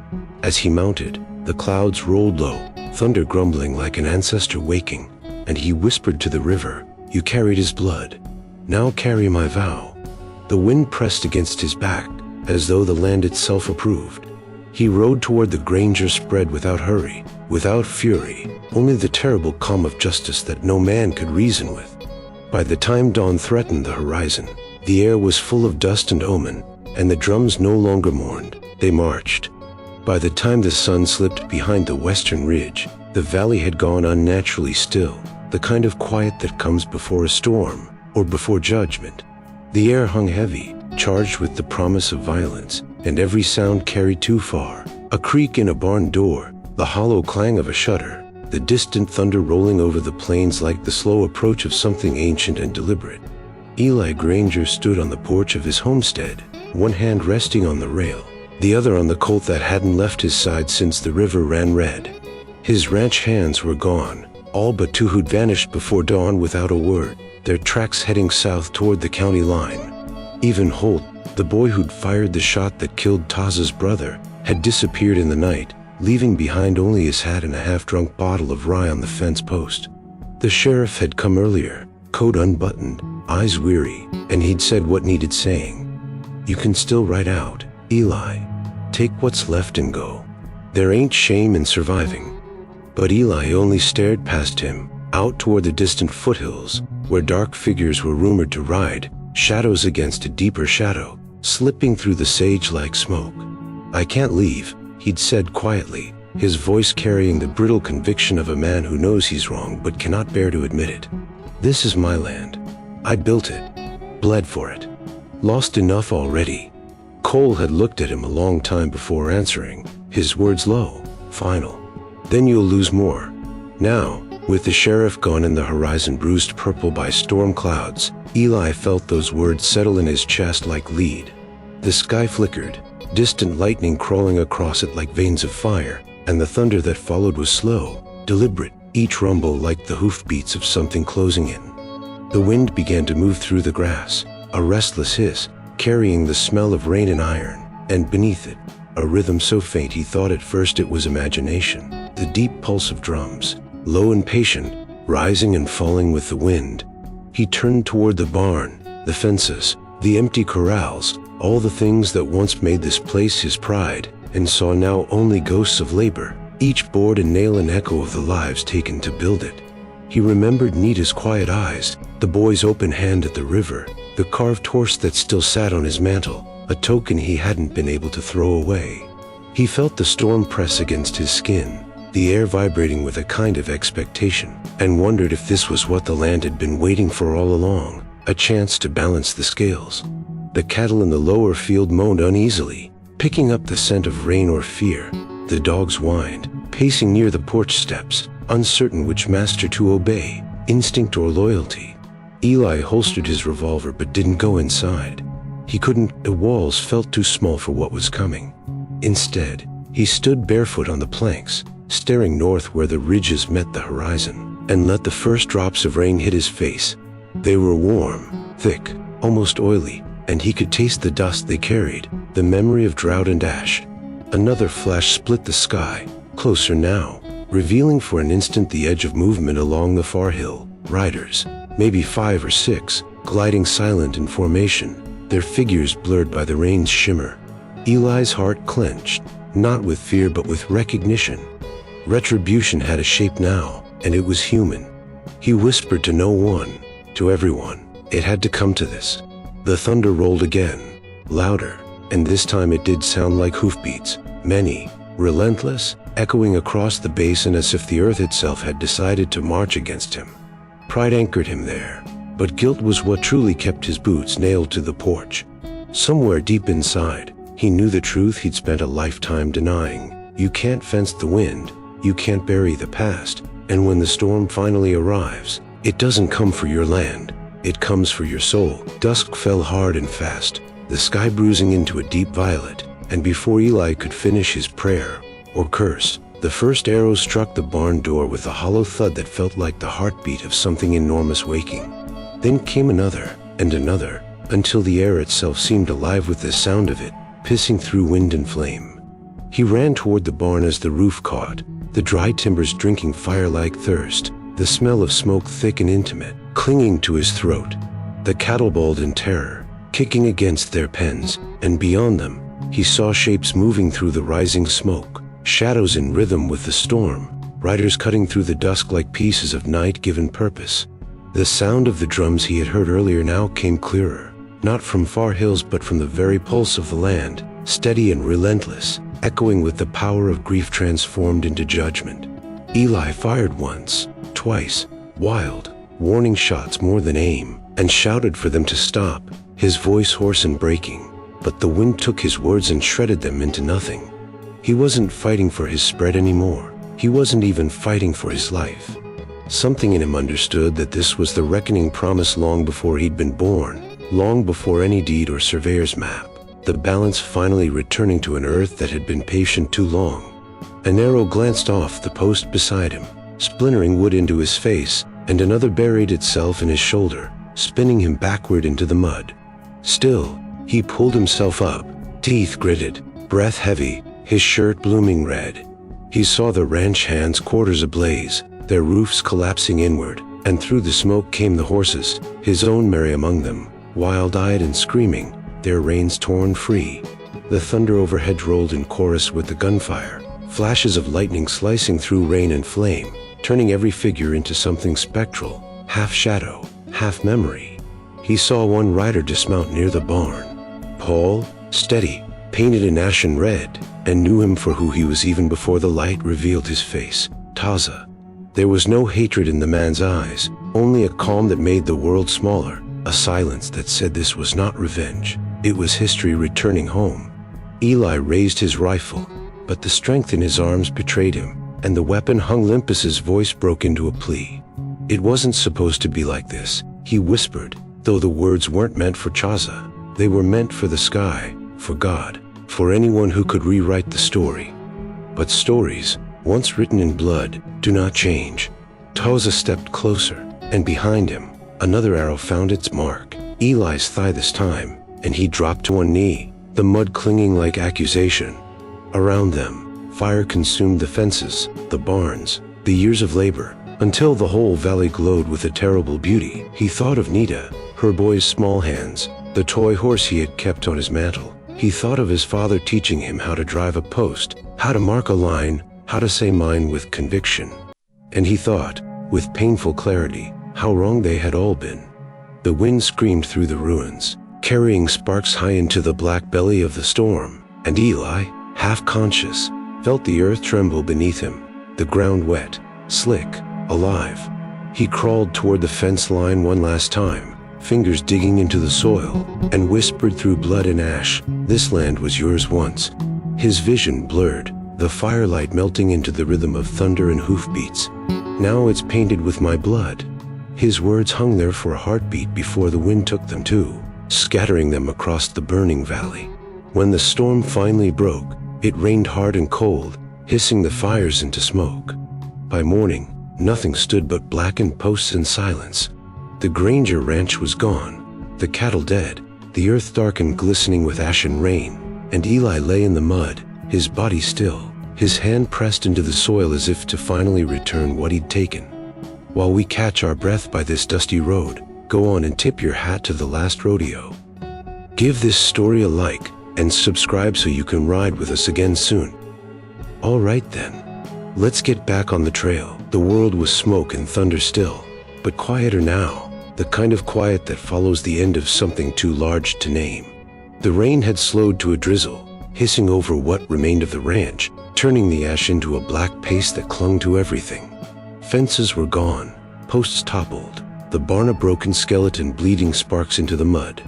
As he mounted, the clouds rolled low, thunder grumbling like an ancestor waking, and he whispered to the river, "You carried his blood. Now carry my vow." The wind pressed against his back, as though the land itself approved. He rode toward the granger spread without hurry, without fury, only the terrible calm of justice that no man could reason with. By the time dawn threatened the horizon, the air was full of dust and omen, and the drums no longer mourned, they marched. By the time the sun slipped behind the western ridge, the valley had gone unnaturally still, the kind of quiet that comes before a storm, or before judgment. The air hung heavy, charged with the promise of violence, and every sound carried too far. A creak in a barn door, the hollow clang of a shutter, the distant thunder rolling over the plains like the slow approach of something ancient and deliberate. Eli Granger stood on the porch of his homestead, one hand resting on the rail, the other on the colt that hadn't left his side since the river ran red. His ranch hands were gone, all but two who'd vanished before dawn without a word, their tracks heading south toward the county line. Even Holt, the boy who'd fired the shot that killed Taz's brother, had disappeared in the night, leaving behind only his hat and a half-drunk bottle of rye on the fence post. The sheriff had come earlier, coat unbuttoned, eyes weary, and he'd said what needed saying. "You can still ride out, Eli. Take what's left and go. There ain't shame in surviving." But Eli only stared past him, out toward the distant foothills, where dark figures were rumored to ride, shadows against a deeper shadow, slipping through the sage like smoke. "I can't leave," he'd said quietly, his voice carrying the brittle conviction of a man who knows he's wrong but cannot bear to admit it. "This is my land. I built it, bled for it, lost enough already." Cole had looked at him a long time before answering, his words low, final. "Then you'll lose more." Now, with the sheriff gone and the horizon bruised purple by storm clouds, Eli felt those words settle in his chest like lead. The sky flickered, distant lightning crawling across it like veins of fire, and the thunder that followed was slow, deliberate, each rumble like the hoofbeats of something closing in. The wind began to move through the grass, a restless hiss, carrying the smell of rain and iron, and beneath it, a rhythm so faint he thought at first it was imagination, the deep pulse of drums, low and patient, rising and falling with the wind. He turned toward the barn, the fences, the empty corrals, all the things that once made this place his pride, and saw now only ghosts of labor, each board and nail an echo of the lives taken to build it. He remembered Nita's quiet eyes, the boy's open hand at the river, the carved horse that still sat on his mantle, a token he hadn't been able to throw away. He felt the storm press against his skin, the air vibrating with a kind of expectation, and wondered if this was what the land had been waiting for all along, a chance to balance the scales. The cattle in the lower field moaned uneasily, picking up the scent of rain or fear. The dogs whined, pacing near the porch steps, uncertain which master to obey, instinct or loyalty. Eli holstered his revolver but didn't go inside. He couldn't, the walls felt too small for what was coming. Instead, he stood barefoot on the planks, staring north where the ridges met the horizon, and let the first drops of rain hit his face. They were warm, thick, almost oily, and he could taste the dust they carried, the memory of drought and ash. Another flash split the sky, closer now, revealing for an instant the edge of movement along the far hill. Riders, maybe 5 or 6, gliding silent in formation, their figures blurred by the rain's shimmer. Eli's heart clenched, not with fear but with recognition. Retribution had a shape now, and it was human. He whispered to no one, to everyone, it had to come to this. The thunder rolled again, louder, and this time it did sound like hoofbeats, many, relentless, echoing across the basin as if the earth itself had decided to march against him. Pride anchored him there, but guilt was what truly kept his boots nailed to the porch. Somewhere deep inside, he knew the truth he'd spent a lifetime denying. You can't fence the wind, you can't bury the past, and when the storm finally arrives, it doesn't come for your land, it comes for your soul. Dusk fell hard and fast, the sky bruising into a deep violet, and before Eli could finish his prayer or curse, the first arrow struck the barn door with a hollow thud that felt like the heartbeat of something enormous waking. Then came another, and another, until the air itself seemed alive with the sound of it, pissing through wind and flame. He ran toward the barn as the roof caught, the dry timbers drinking fire like thirst, the smell of smoke thick and intimate, clinging to his throat. The cattle bawled in terror, kicking against their pens, and beyond them, he saw shapes moving through the rising smoke, shadows in rhythm with the storm, riders cutting through the dusk like pieces of night given purpose. The sound of the drums he had heard earlier now came clearer, not from far hills but from the very pulse of the land, steady and relentless, echoing with the power of grief transformed into judgment. Eli fired once, twice, wild, warning shots more than aim, and shouted for them to stop, his voice hoarse and breaking, but the wind took his words and shredded them into nothing. He wasn't fighting for his spread anymore. He wasn't even fighting for his life. Something in him understood that this was the reckoning promised long before he'd been born, long before any deed or surveyor's map, the balance finally returning to an earth that had been patient too long. An arrow glanced off the post beside him, splintering wood into his face, and another buried itself in his shoulder, spinning him backward into the mud. Still, he pulled himself up, teeth gritted, breath heavy, his shirt blooming red. He saw the ranch hands' quarters ablaze, their roofs collapsing inward, and through the smoke came the horses, his own merry among them, wild-eyed and screaming, their reins torn free. The thunder overhead rolled in chorus with the gunfire, flashes of lightning slicing through rain and flame, turning every figure into something spectral, half shadow, half memory. He saw one rider dismount near the barn. Tall, steady, painted in ashen red, and knew him for who he was even before the light revealed his face, Taza. There was no hatred in the man's eyes, only a calm that made the world smaller, a silence that said this was not revenge, it was history returning home. Eli raised his rifle, but the strength in his arms betrayed him, and the weapon hung limp as his voice broke into a plea. It wasn't supposed to be like this, he whispered, though the words weren't meant for Chaza. They were meant for the sky, for God, for anyone who could rewrite the story. But stories, once written in blood, do not change. Taza stepped closer, and behind him, another arrow found its mark, Eli's thigh this time, and he dropped to one knee, the mud clinging like accusation. Around them, fire consumed the fences, the barns, the years of labor, until the whole valley glowed with a terrible beauty. He thought of Nita, her boy's small hands, the toy horse he had kept on his mantle. He thought of his father teaching him how to drive a post, how to mark a line, how to say mine with conviction. And he thought, with painful clarity, how wrong they had all been. The wind screamed through the ruins, carrying sparks high into the black belly of the storm, and Eli, half conscious, felt the earth tremble beneath him, the ground wet, slick, alive. He crawled toward the fence line one last time, fingers digging into the soil, and whispered through blood and ash, "This land was yours once." His vision blurred, the firelight melting into the rhythm of thunder and hoofbeats. "Now it's painted with my blood." His words hung there for a heartbeat before the wind took them too, scattering them across the burning valley. When the storm finally broke, it rained hard and cold, hissing the fires into smoke. By morning, nothing stood but blackened posts and silence. The Granger ranch was gone, the cattle dead, the earth dark and glistening with ashen rain, and Eli lay in the mud, his body still, his hand pressed into the soil as if to finally return what he'd taken. While we catch our breath by this dusty road, go on and tip your hat to the last rodeo. Give this story a like, and subscribe so you can ride with us again soon. All right then, let's get back on the trail. The world was smoke and thunder still, but quieter now, the kind of quiet that follows the end of something too large to name. The rain had slowed to a drizzle, hissing over what remained of the ranch, turning the ash into a black paste that clung to everything. Fences were gone, posts toppled, the barn a broken skeleton bleeding sparks into the mud.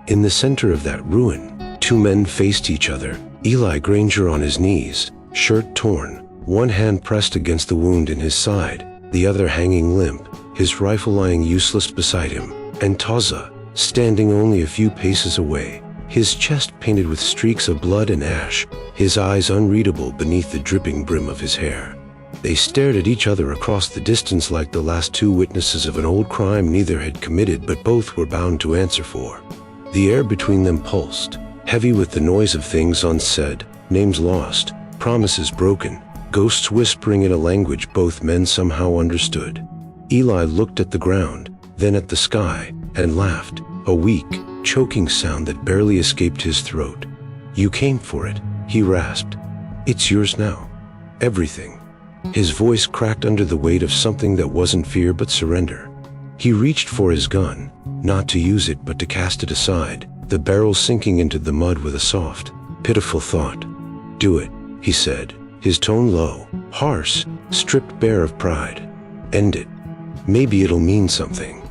In the center of that ruin, two men faced each other, Eli Granger on his knees, shirt torn, one hand pressed against the wound in his side, the other hanging limp, his rifle lying useless beside him, and Taza, standing only a few paces away, his chest painted with streaks of blood and ash, his eyes unreadable beneath the dripping brim of his hair. They stared at each other across the distance like the last two witnesses of an old crime neither had committed but both were bound to answer for. The air between them pulsed, heavy with the noise of things unsaid, names lost, promises broken, ghosts whispering in a language both men somehow understood. Eli looked at the ground, then at the sky, and laughed, a weak, choking sound that barely escaped his throat. "You came for it," he rasped. "It's yours now. Everything." His voice cracked under the weight of something that wasn't fear but surrender. He reached for his gun, not to use it but to cast it aside, the barrel sinking into the mud with a soft, pitiful thought. "Do it," he said, his tone low, harsh, stripped bare of pride. "End it. Maybe it'll mean something."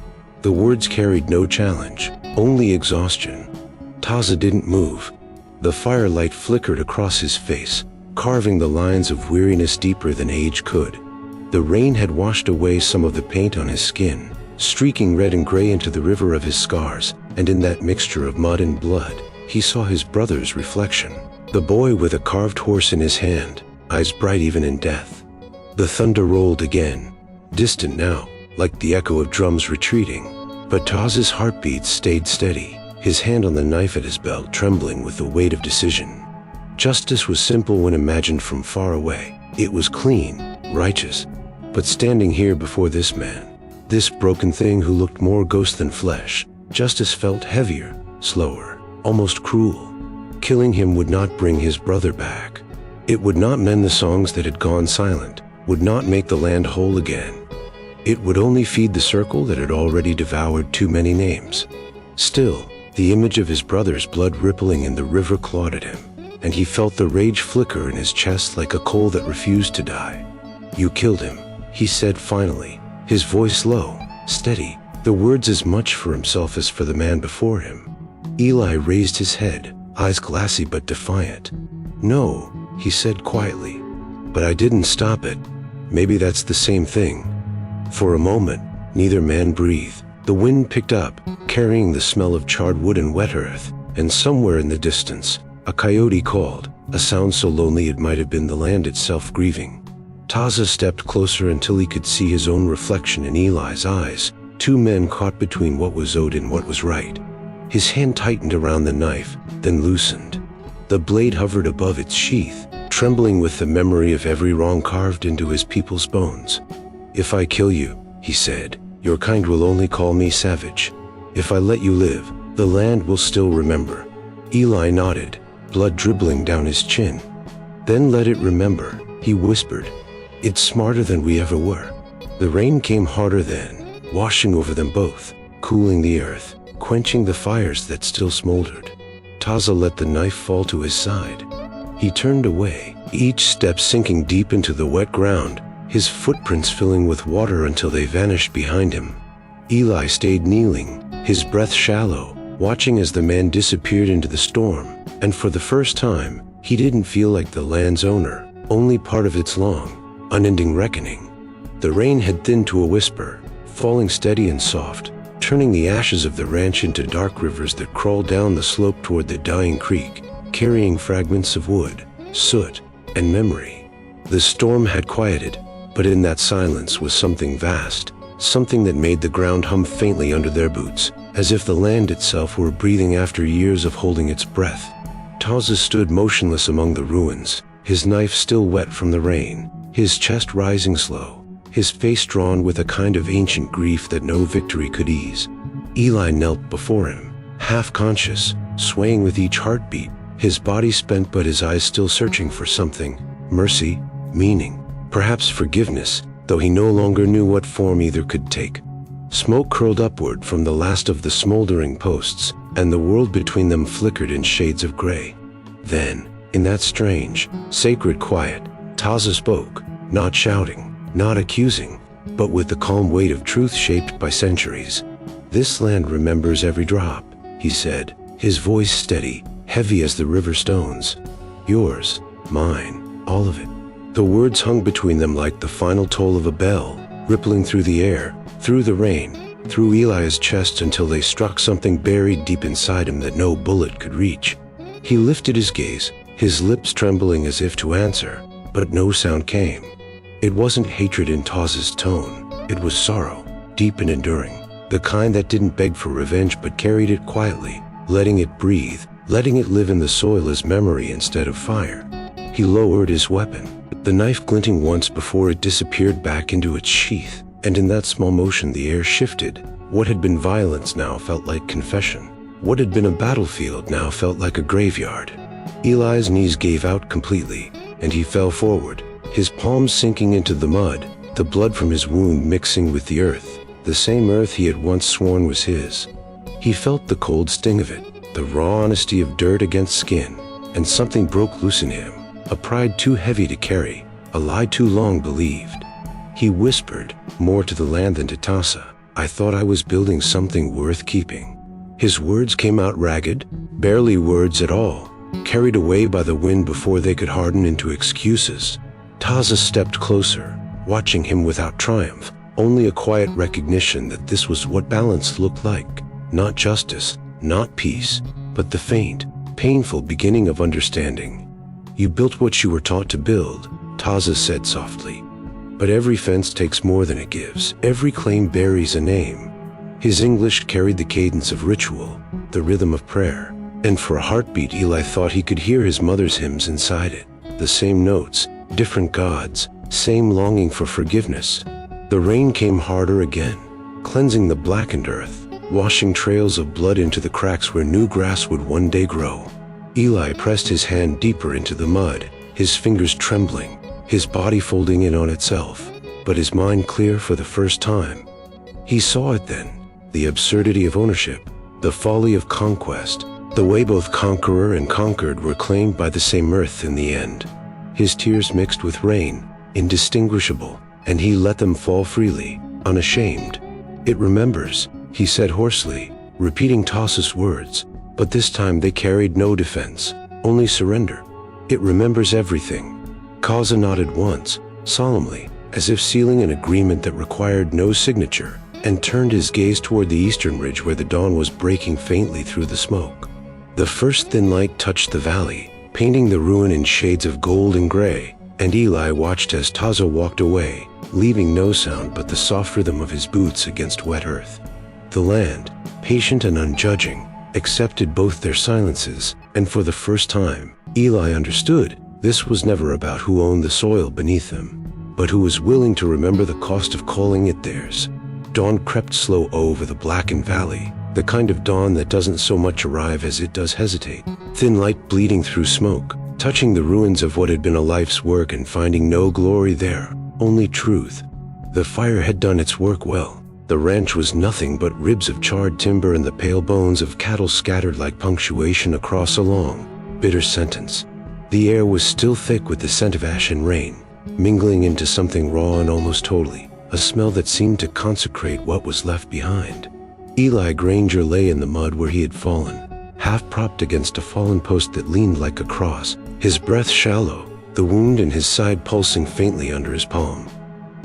The words carried no challenge, only exhaustion. Taza didn't move. The firelight flickered across his face, carving the lines of weariness deeper than age could. The rain had washed away some of the paint on his skin, streaking red and gray into the river of his scars, and in that mixture of mud and blood, he saw his brother's reflection. The boy with a carved horse in his hand, eyes bright even in death. The thunder rolled again, distant now, like the echo of drums retreating. But Taza's heartbeats stayed steady, his hand on the knife at his belt trembling with the weight of decision. Justice was simple when imagined from far away. It was clean, righteous. But standing here before this man, this broken thing who looked more ghost than flesh, justice felt heavier, slower, almost cruel. Killing him would not bring his brother back. It would not mend the songs that had gone silent, would not make the land whole again. It would only feed the circle that had already devoured too many names. Still, the image of his brother's blood rippling in the river clawed at him, and he felt the rage flicker in his chest like a coal that refused to die. "You killed him," he said finally, his voice low, steady, the words as much for himself as for the man before him. Eli raised his head, eyes glassy but defiant. "No," he said quietly, "but I didn't stop it. Maybe that's the same thing." For a moment, neither man breathed. The wind picked up, carrying the smell of charred wood and wet earth, and somewhere in the distance, a coyote called, a sound so lonely it might have been the land itself grieving. Taza stepped closer until he could see his own reflection in Eli's eyes, two men caught between what was owed and what was right. His hand tightened around the knife, then loosened. The blade hovered above its sheath, trembling with the memory of every wrong carved into his people's bones. "If I kill you," he said, "your kind will only call me savage. If I let you live, the land will still remember." Eli nodded, blood dribbling down his chin. "Then let it remember," he whispered. "It's smarter than we ever were." The rain came harder then, washing over them both, cooling the earth, quenching the fires that still smoldered. Taza let the knife fall to his side. He turned away, each step sinking deep into the wet ground, his footprints filling with water until they vanished behind him. Eli stayed kneeling, his breath shallow, watching as the man disappeared into the storm, and for the first time, he didn't feel like the land's owner, only part of its long, unending reckoning. The rain had thinned to a whisper, falling steady and soft, turning the ashes of the ranch into dark rivers that crawled down the slope toward the dying creek, carrying fragments of wood, soot, and memory. The storm had quieted, but in that silence was something vast, something that made the ground hum faintly under their boots, as if the land itself were breathing after years of holding its breath. Taza stood motionless among the ruins, his knife still wet from the rain, his chest rising slow, his face drawn with a kind of ancient grief that no victory could ease. Eli knelt before him, half-conscious, swaying with each heartbeat, his body spent but his eyes still searching for something, mercy, meaning, perhaps forgiveness, though he no longer knew what form either could take. Smoke curled upward from the last of the smoldering posts, and the world between them flickered in shades of gray. Then, In that strange, sacred quiet, Taza spoke, not shouting, not accusing, but with the calm weight of truth shaped by centuries. "This land remembers every drop," he said, his voice steady, heavy as the river stones. "Yours, mine, all of it." The words hung between them like the final toll of a bell, rippling through the air, through the rain, through Eli's chest until they struck something buried deep inside him that no bullet could reach. He lifted his gaze, his lips trembling as if to answer, but no sound came. It wasn't hatred in Taza's tone, it was sorrow, deep and enduring, the kind that didn't beg for revenge but carried it quietly, letting it breathe, letting it live in the soil as memory instead of fire. He lowered his weapon, the knife glinting once before it disappeared back into its sheath, and in that small motion the air shifted. What had been violence now felt like confession. What had been a battlefield now felt like a graveyard. Eli's knees gave out completely, and he fell forward, his palms sinking into the mud, the blood from his wound mixing with the earth, the same earth he had once sworn was his. He felt the cold sting of it, the raw honesty of dirt against skin, and something broke loose in him, a pride too heavy to carry, a lie too long believed. He whispered, more to the land than to Taza, "I thought I was building something worth keeping." His words came out ragged, barely words at all, carried away by the wind before they could harden into excuses. Taza stepped closer, watching him without triumph, only a quiet recognition that this was what balance looked like. Not justice, not peace, but the faint, painful beginning of understanding. "You built what you were taught to build," Taza said softly. "But every fence takes more than it gives. Every claim buries a name." His English carried the cadence of ritual, the rhythm of prayer, and for a heartbeat Eli thought he could hear his mother's hymns inside it. The same notes, different gods, same longing for forgiveness. The rain came harder again, cleansing the blackened earth, washing trails of blood into the cracks where new grass would one day grow. Eli pressed his hand deeper into the mud, his fingers trembling, his body folding in on itself, but his mind clear for the first time. He saw it then, the absurdity of ownership, the folly of conquest, the way both conqueror and conquered were claimed by the same earth in the end. His tears mixed with rain, indistinguishable, and he let them fall freely, unashamed. "It remembers," he said hoarsely, repeating Taza's words, but this time they carried no defense, only surrender. "It remembers everything." Taza nodded once, solemnly, as if sealing an agreement that required no signature, and turned his gaze toward the eastern ridge where the dawn was breaking faintly through the smoke. The first thin light touched the valley, painting the ruin in shades of gold and gray, and Eli watched as Taza walked away, leaving no sound but the soft rhythm of his boots against wet earth. The land, patient and unjudging, accepted both their silences, and for the first time, Eli understood this was never about who owned the soil beneath them, but who was willing to remember the cost of calling it theirs. Dawn crept slow over the blackened valley, the kind of dawn that doesn't so much arrive as it does hesitate. Thin light bleeding through smoke, touching the ruins of what had been a life's work and finding no glory there, only truth. The fire had done its work well. The ranch was nothing but ribs of charred timber and the pale bones of cattle scattered like punctuation across a long, bitter sentence. The air was still thick with the scent of ash and rain, mingling into something raw and almost holy, a smell that seemed to consecrate what was left behind. Eli Granger lay in the mud where he had fallen, half propped against a fallen post that leaned like a cross, his breath shallow, the wound in his side pulsing faintly under his palm.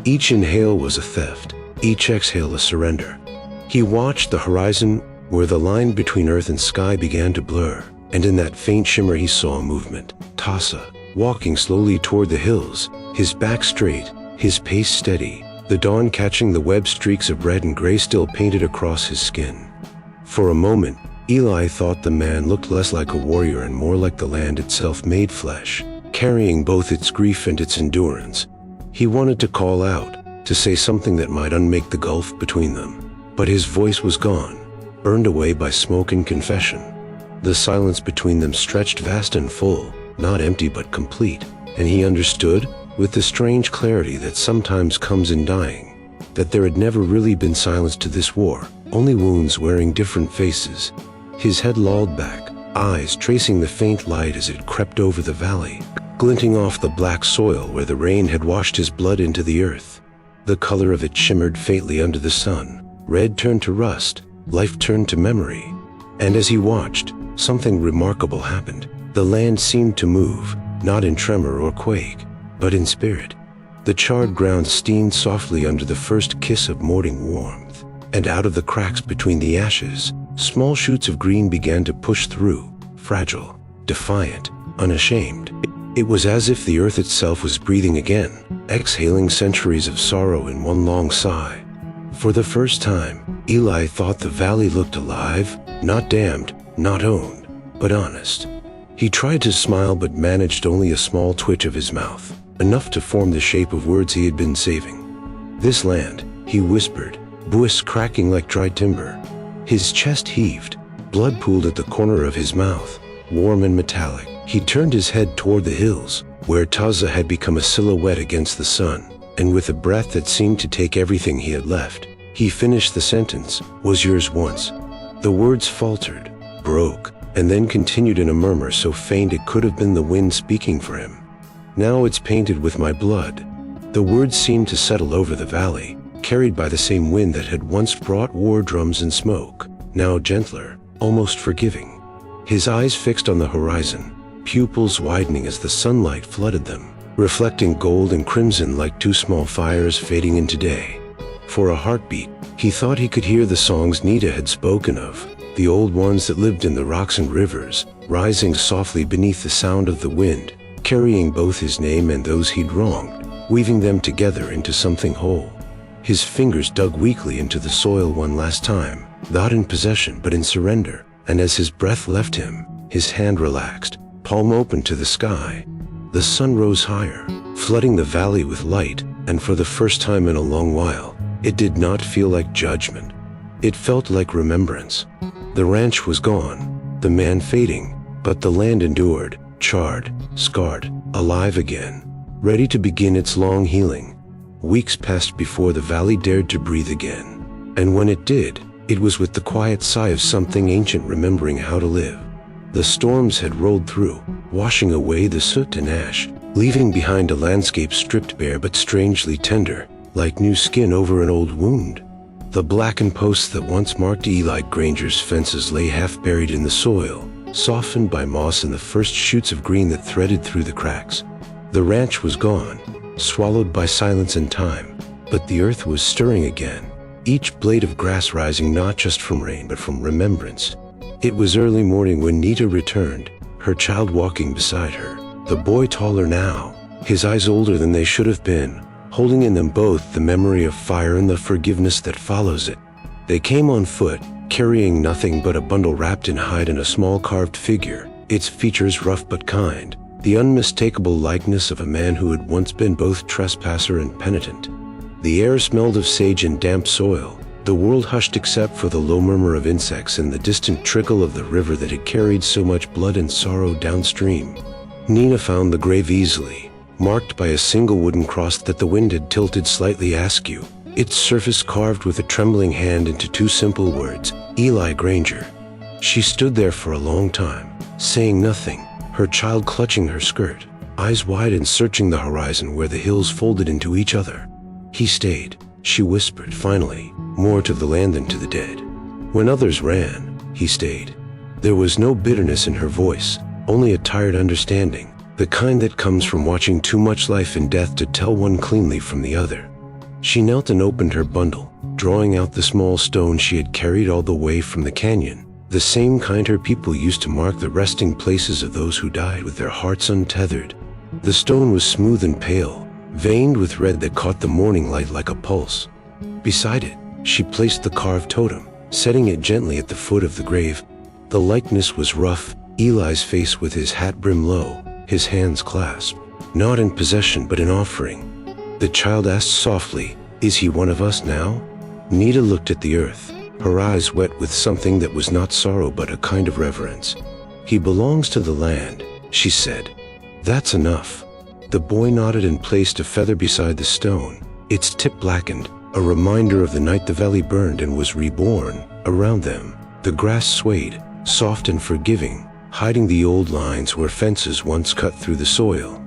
Each inhale was a theft, each exhale a surrender. He watched the horizon where the line between earth and sky began to blur, and in that faint shimmer he saw a movement. Taza, walking slowly toward the hills, his back straight, his pace steady, the dawn catching the web streaks of red and gray still painted across his skin. For a moment, Eli thought the man looked less like a warrior and more like the land itself made flesh, carrying both its grief and its endurance. He wanted to call out, to say something that might unmake the gulf between them, but his voice was gone, burned away by smoke and confession. The silence between them stretched vast and full, not empty but complete, and he understood, with the strange clarity that sometimes comes in dying, that there had never really been silence to this war, only wounds wearing different faces. His head lolled back, eyes tracing the faint light as it crept over the valley, glinting off the black soil where the rain had washed his blood into the earth. The color of it shimmered faintly under the sun. Red turned to rust, life turned to memory. And as he watched, something remarkable happened. The land seemed to move, not in tremor or quake, but in spirit. The charred ground steamed softly under the first kiss of morning warmth, and out of the cracks between the ashes, small shoots of green began to push through, fragile, defiant, unashamed. It was as if the earth itself was breathing again, exhaling centuries of sorrow in one long sigh. For the first time, Eli thought the valley looked alive, not damned, not owned, but honest. He tried to smile but managed only a small twitch of his mouth, enough to form the shape of words he had been saving. "This land," he whispered, voice cracking like dry timber. His chest heaved, blood pooled at the corner of his mouth, warm and metallic. He turned his head toward the hills, where Taza had become a silhouette against the sun, and with a breath that seemed to take everything he had left, he finished the sentence, "Was yours once." The words faltered, broke, and then continued in a murmur so faint it could have been the wind speaking for him. "Now it's painted with my blood." The words seemed to settle over the valley, carried by the same wind that had once brought war drums and smoke, now gentler, almost forgiving. His eyes fixed on the horizon, pupils widening as the sunlight flooded them, reflecting gold and crimson like two small fires fading into day. For a heartbeat, he thought he could hear the songs Nita had spoken of, the old ones that lived in the rocks and rivers, rising softly beneath the sound of the wind, carrying both his name and those he'd wronged, weaving them together into something whole. His fingers dug weakly into the soil one last time, not in possession but in surrender, and as his breath left him, his hand relaxed, palm open to the sky. The sun rose higher, flooding the valley with light, and for the first time in a long while, it did not feel like judgment. It felt like remembrance. The ranch was gone, the man fading, but the land endured, charred, scarred, alive again, ready to begin its long healing. Weeks passed before the valley dared to breathe again, and when it did, it was with the quiet sigh of something ancient remembering how to live. The storms had rolled through, washing away the soot and ash, leaving behind a landscape stripped bare but strangely tender, like new skin over an old wound. The blackened posts that once marked Eli Granger's fences lay half buried in the soil, softened by moss and the first shoots of green that threaded through the cracks. The ranch was gone, swallowed by silence and time, but the earth was stirring again, each blade of grass rising not just from rain but from remembrance. It was early morning when Nita returned, her child walking beside her, the boy taller now, his eyes older than they should have been, holding in them both the memory of fire and the forgiveness that follows it. They came on foot, carrying nothing but a bundle wrapped in hide and a small carved figure, its features rough but kind, the unmistakable likeness of a man who had once been both trespasser and penitent. The air smelled of sage and damp soil, the world hushed except for the low murmur of insects and the distant trickle of the river that had carried so much blood and sorrow downstream. Nina found the grave easily, marked by a single wooden cross that the wind had tilted slightly askew, its surface carved with a trembling hand into two simple words, Eli Granger. She stood there for a long time, saying nothing, her child clutching her skirt, eyes wide and searching the horizon where the hills folded into each other. "He stayed," she whispered finally, more to the land than to the dead. "When others ran, he stayed." There was no bitterness in her voice, only a tired understanding, the kind that comes from watching too much life and death to tell one cleanly from the other. She knelt and opened her bundle, drawing out the small stone she had carried all the way from the canyon, the same kind her people used to mark the resting places of those who died with their hearts untethered. The stone was smooth and pale, veined with red that caught the morning light like a pulse. Beside it, she placed the carved totem, setting it gently at the foot of the grave. The likeness was rough, Eli's face with his hat brim low, his hands clasped, not in possession but in offering. The child asked softly, "Is he one of us now?" Nita looked at the earth, her eyes wet with something that was not sorrow but a kind of reverence. "He belongs to the land," she said. "That's enough." The boy nodded and placed a feather beside the stone, its tip blackened, a reminder of the night the valley burned and was reborn. Around them, the grass swayed, soft and forgiving, hiding the old lines where fences once cut through the soil.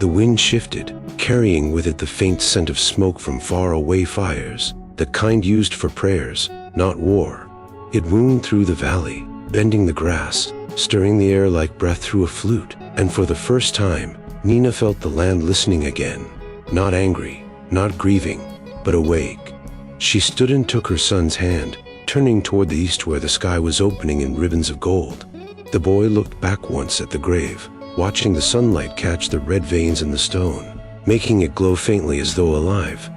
The wind shifted, carrying with it the faint scent of smoke from far-away fires, the kind used for prayers, not war. It wound through the valley, bending the grass, stirring the air like breath through a flute, and for the first time, Nina felt the land listening again, not angry, not grieving, but awake. She stood and took her son's hand, turning toward the east where the sky was opening in ribbons of gold. The boy looked back once at the grave, watching the sunlight catch the red veins in the stone, making it glow faintly as though alive.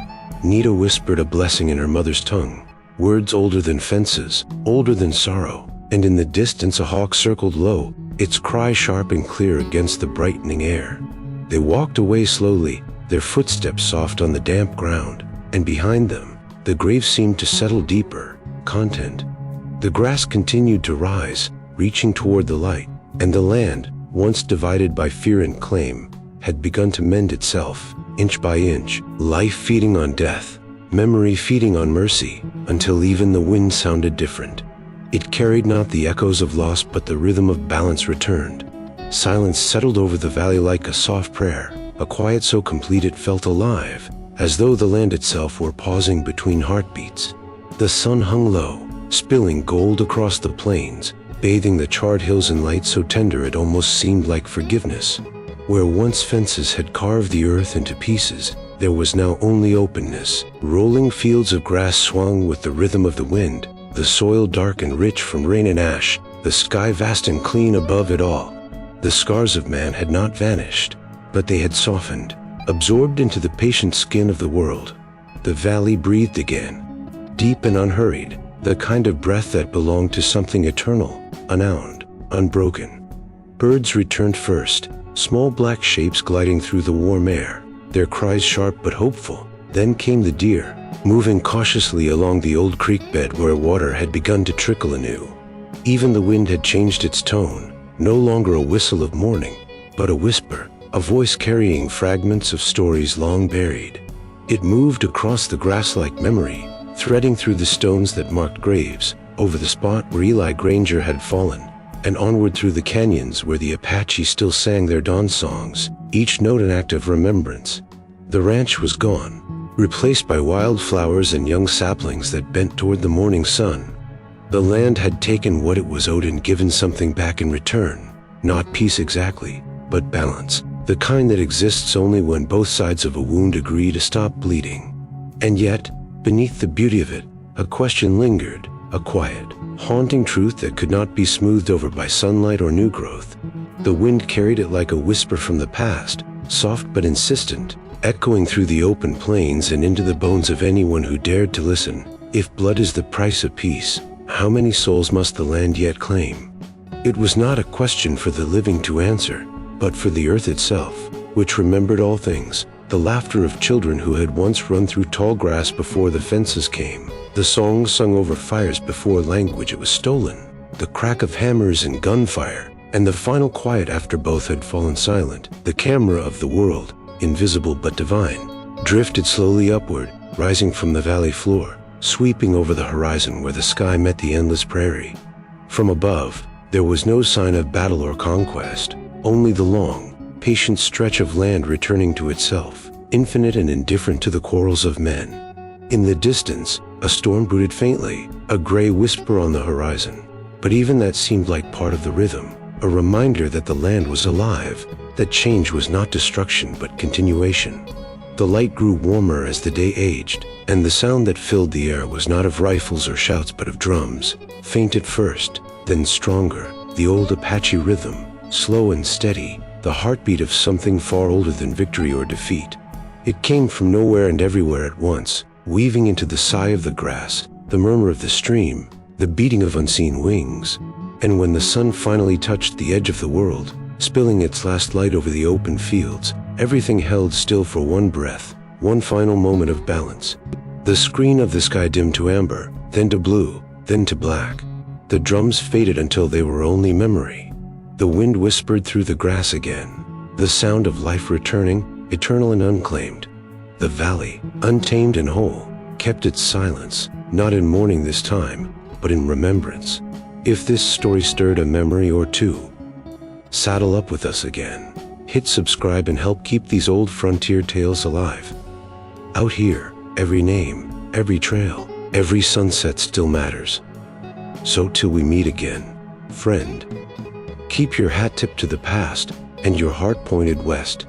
Nina whispered a blessing in her mother's tongue, words older than fences, older than sorrow, and in the distance a hawk circled low, its cry sharp and clear against the brightening air. They walked away slowly, their footsteps soft on the damp ground, and behind them, the grave seemed to settle deeper, content. The grass continued to rise, reaching toward the light, and the land, once divided by fear and claim, had begun to mend itself, inch by inch, life feeding on death, memory feeding on mercy, until even the wind sounded different. It carried not the echoes of loss but the rhythm of balance returned. Silence settled over the valley like a soft prayer, a quiet so complete it felt alive, as though the land itself were pausing between heartbeats. The sun hung low, spilling gold across the plains, bathing the charred hills in light so tender it almost seemed like forgiveness. Where once fences had carved the earth into pieces, there was now only openness. Rolling fields of grass swung with the rhythm of the wind, the soil dark and rich from rain and ash, the sky vast and clean above it all. The scars of man had not vanished, but they had softened, absorbed into the patient skin of the world. The valley breathed again, deep and unhurried, the kind of breath that belonged to something eternal, unowned, unbroken. Birds returned first, small black shapes gliding through the warm air, their cries sharp but hopeful. Then came the deer, moving cautiously along the old creek bed where water had begun to trickle anew. Even the wind had changed its tone, no longer a whistle of mourning, but a whisper, a voice carrying fragments of stories long buried. It moved across the grass like memory, threading through the stones that marked graves, over the spot where Eli Granger had fallen, and onward through the canyons where the Apache still sang their dawn songs, each note an act of remembrance. The ranch was gone, replaced by wildflowers and young saplings that bent toward the morning sun. The land had taken what it was owed and given something back in return, not peace exactly, but balance, the kind that exists only when both sides of a wound agree to stop bleeding. And yet, beneath the beauty of it, a question lingered, a quiet, haunting truth that could not be smoothed over by sunlight or new growth. The wind carried it like a whisper from the past, soft but insistent, echoing through the open plains and into the bones of anyone who dared to listen. If blood is the price of peace, how many souls must the land yet claim? It was not a question for the living to answer, but for the earth itself, which remembered all things, the laughter of children who had once run through tall grass before the fences came, the songs sung over fires before language was stolen, the crack of hammers and gunfire, and the final quiet after both had fallen silent. The camera of the world, invisible but divine, drifted slowly upward, rising from the valley floor, sweeping over the horizon where the sky met the endless prairie. From above, there was no sign of battle or conquest, only the long, patient stretch of land returning to itself, infinite and indifferent to the quarrels of men. In the distance, a storm brooded faintly, a gray whisper on the horizon, but even that seemed like part of the rhythm, a reminder that the land was alive, that change was not destruction but continuation. The light grew warmer as the day aged, and the sound that filled the air was not of rifles or shouts but of drums, faint at first, then stronger, the old Apache rhythm, slow and steady, the heartbeat of something far older than victory or defeat. It came from nowhere and everywhere at once, weaving into the sigh of the grass, the murmur of the stream, the beating of unseen wings. And when the sun finally touched the edge of the world, spilling its last light over the open fields, everything held still for one breath, one final moment of balance. The screen of the sky dimmed to amber, then to blue, then to black. The drums faded until they were only memory. The wind whispered through the grass again, the sound of life returning, eternal and unclaimed. The valley, untamed and whole, kept its silence, not in mourning this time, but in remembrance. If this story stirred a memory or two, Saddle up with us again. Hit subscribe and help keep these old frontier tales alive. Out here, every name, every trail, every sunset still matters. So till we meet again, friend, keep your hat tipped to the past and your heart pointed west.